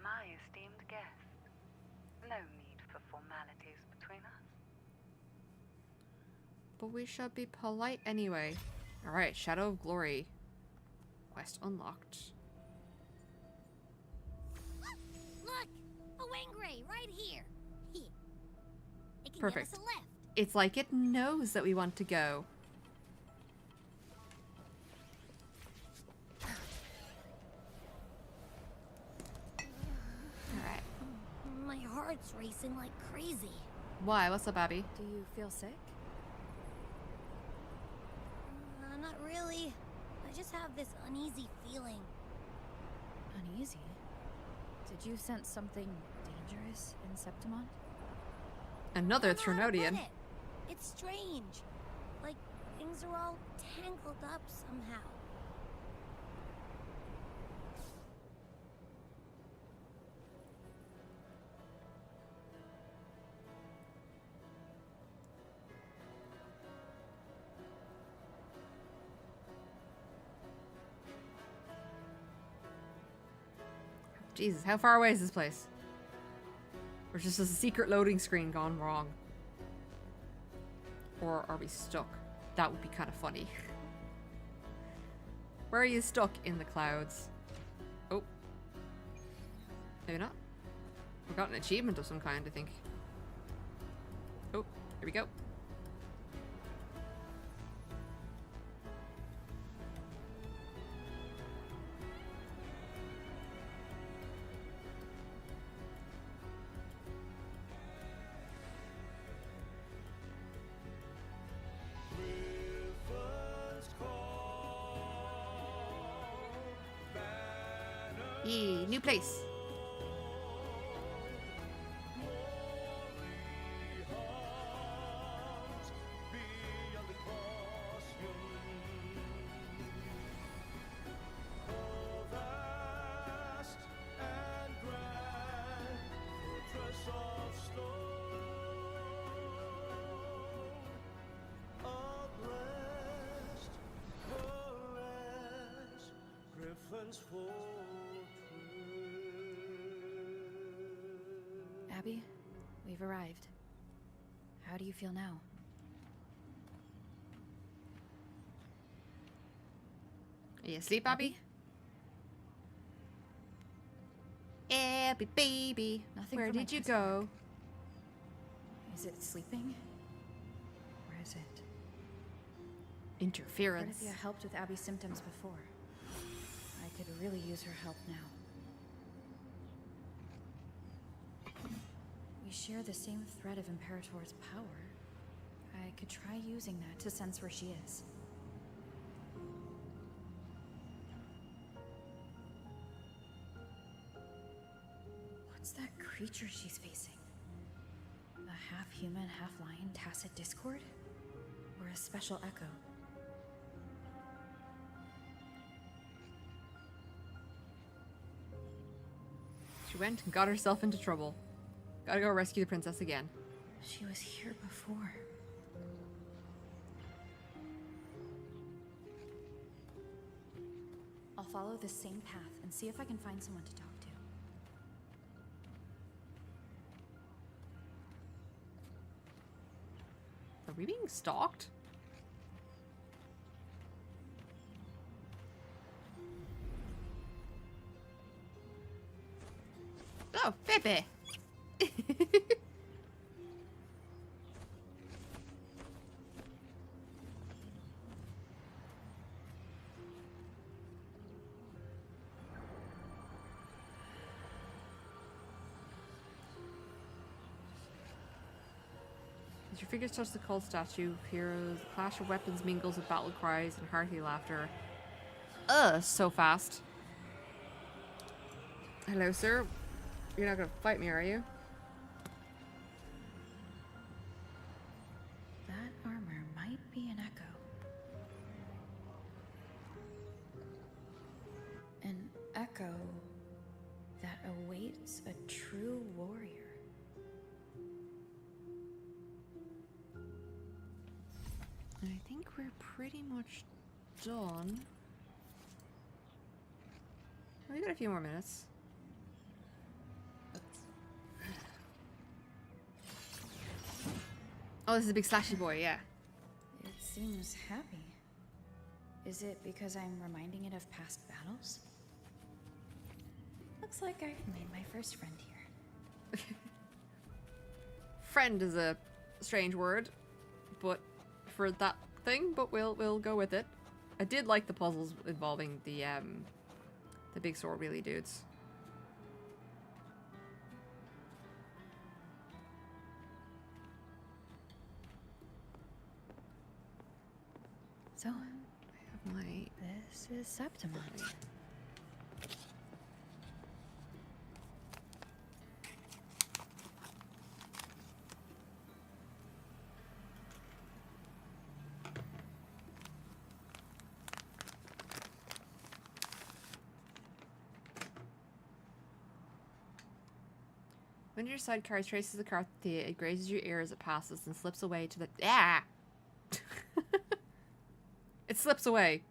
my esteemed guest. No need for formalities between us. But we shall be polite anyway. Alright, Shadow of Glory. Quest unlocked. Look! A Wangray right here! Here. It can Perfect. give us a lift. It's like it knows that we want to go. Alright. My heart's racing like crazy. Why? What's up, Abby? Do you feel sick? Not really. I just have this uneasy feeling. Uneasy? Did you sense something dangerous in Septimont? Another I don't know how to put Trinodian. it. It's strange. Like things are all tangled up somehow. Jesus, how far away is this place? Or just a secret loading screen gone wrong? Or are we stuck? That would be kind of funny. Where are you stuck? In the clouds. Oh. Maybe not. We got an achievement of some kind, I think. Oh, here we go. Yee, new place. Abby, we've arrived. How do you feel now? Are you asleep, Abby? happy baby. Nothing Where from my did you test go? Is it sleeping? Or is it? Interference. Cardathia helped with Abby's symptoms before. I could really use her help now. We share the same thread of Imperator's power. I could try using that to sense where she is. What's that creature she's facing? A half-human, half-lion tacit discord? Or a special echo? She went and got herself into trouble. Gotta go rescue the princess again. She was here before. I'll follow this same path and see if I can find someone to talk to. Are we being stalked? Oh, Pepe! As your fingers touch the cold statue of heroes, the clash of weapons mingles with battle cries and hearty laughter. Ugh, so fast. Hello, sir. You're not gonna fight me, are you? That armor might be an echo. An echo that awaits a true warrior. I think we're pretty much done. We got a few more minutes. Oh, this is a big slashy boy, yeah. It seems happy. Is it because I'm reminding it of past battles? Looks like I've made my first friend here. Friend is a strange word, but for that thing, but we'll go with it. I did like the puzzles involving the big sword wheelie dudes. So, I have my this is Septimont. When your sidecar traces the Carthia, it grazes your ear as it passes and slips away to the... Ah! It slips away.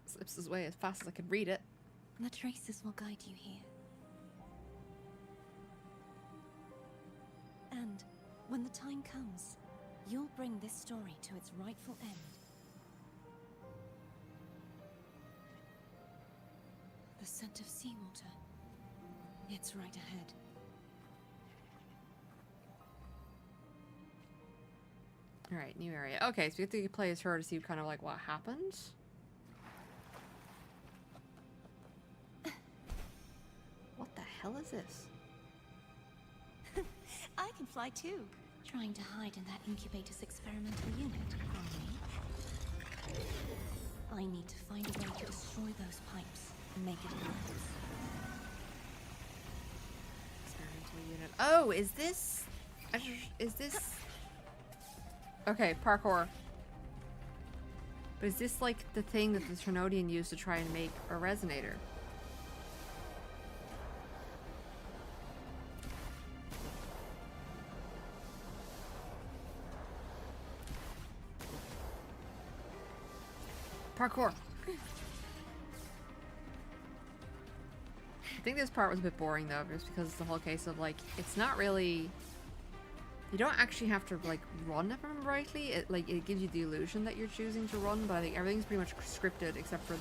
Slips away as fast as I could read it. The traces will guide you here. And when the time comes, you'll bring this story to its rightful end. The scent of seawater. It's right ahead. Alright, new area. Okay, so we have to play as her to see kind of like what happened. What the hell is this? I can fly too. Trying to hide in that incubator's experimental unit, are we? I need to find a way to destroy those pipes and make it work. Experimental unit. Oh, is this... Is this... Okay, parkour. But is this like the thing that the Trinodian used to try and make a resonator? Parkour. think this part was a bit boring though, just because it's the whole case of like, it's not really, you don't actually have to like run, if I remember rightly. It gives you the illusion that you're choosing to run, but I think everything's pretty much scripted except for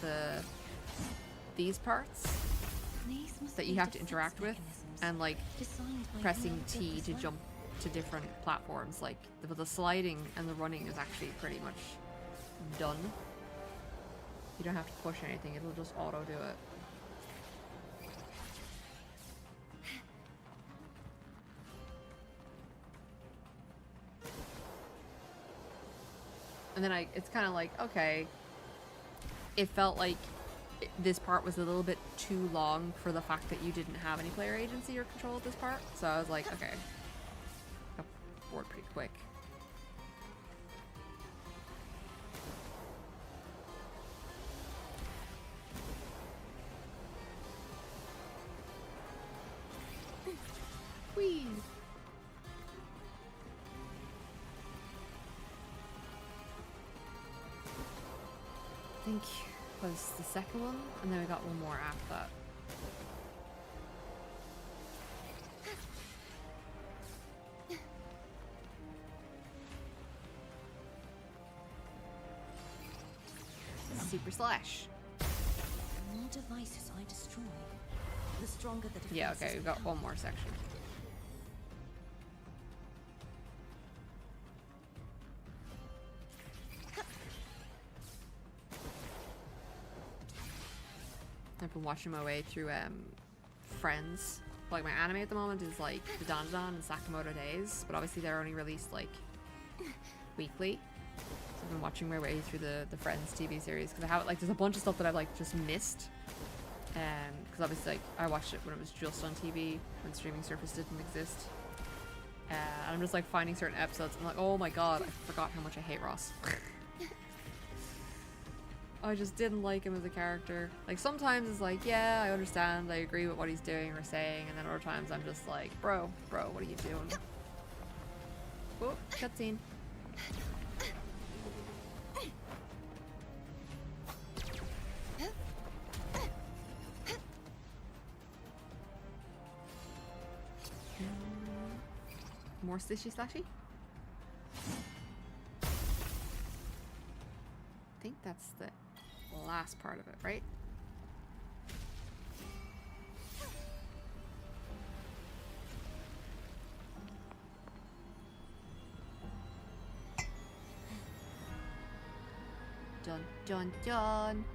these parts that you have to interact with, and like pressing T to jump to different platforms. Like the sliding and the running is actually pretty much done. You don't have to push anything, it'll just auto do it. And then it's kind of like, okay, it felt like this part was a little bit too long for the fact that you didn't have any player agency or control of this part. So I was like, okay, got bored pretty quick. Whee! I think was the second one, and then we got one more after that. Super slash. The more devices I destroy, the stronger the defenses. Yeah, okay, we've got one more section. I've been watching my way through Friends. Like my anime at the moment is like the Dandadan and Sakamoto Days, but obviously they're only released like weekly. So I've been watching my way through the Friends TV series because I have like there's a bunch of stuff that I've like just missed. Because obviously like I watched it when it was just on TV when streaming service didn't exist. And I'm just like finding certain episodes. I'm like, oh my god, I forgot how much I hate Ross. I just didn't like him as a character. Like sometimes it's like, yeah, I understand, I agree with what he's doing or saying, and then other times I'm just like, bro, what are you doing? Oh, cutscene. More slishy slashy? I think that's the last part of it, right? Dun dun dun.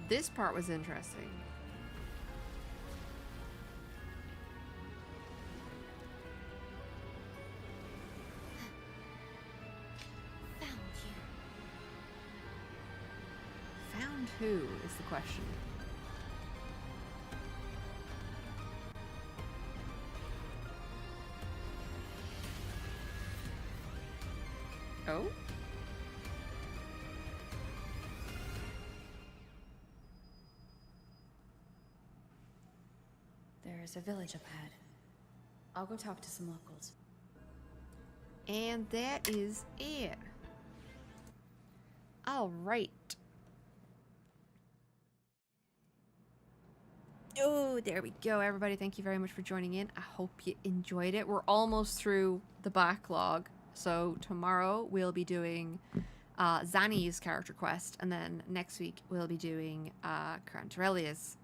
This part was interesting. Who is the question? Oh? There is a village up ahead. I'll go talk to some locals. And that is it. All right. Oh, there we go, everybody. Thank you very much for joining in. I hope you enjoyed it. We're almost through the backlog. So tomorrow we'll be doing Zanny's character quest, and then next week we'll be doing Cantarellia's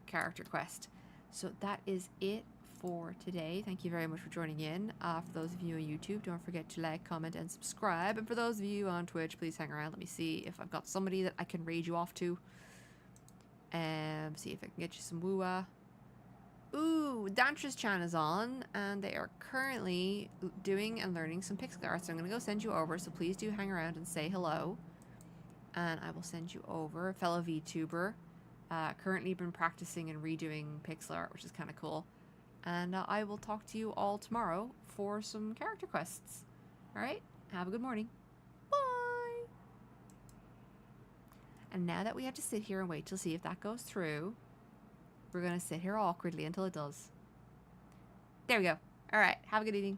character quest. So that is it for today. Thank you very much for joining in. For those of you on YouTube, don't forget to like, comment, and subscribe. And for those of you on Twitch, please hang around. Let me see if I've got somebody that I can raid you off to. See if I can get you some woo-ah. Ooh, Dantra's Chan is on, and they are currently doing and learning some pixel art. So I'm going to go send you over, so please do hang around and say hello. And I will send you over a fellow VTuber. Currently been practicing and redoing pixel art, which is kind of cool. And I will talk to you all tomorrow for some character quests. Alright, have a good morning. Bye! And now that we have to sit here and wait to see if that goes through, we're going to sit here awkwardly until it does. There we go. Alright, have a good evening.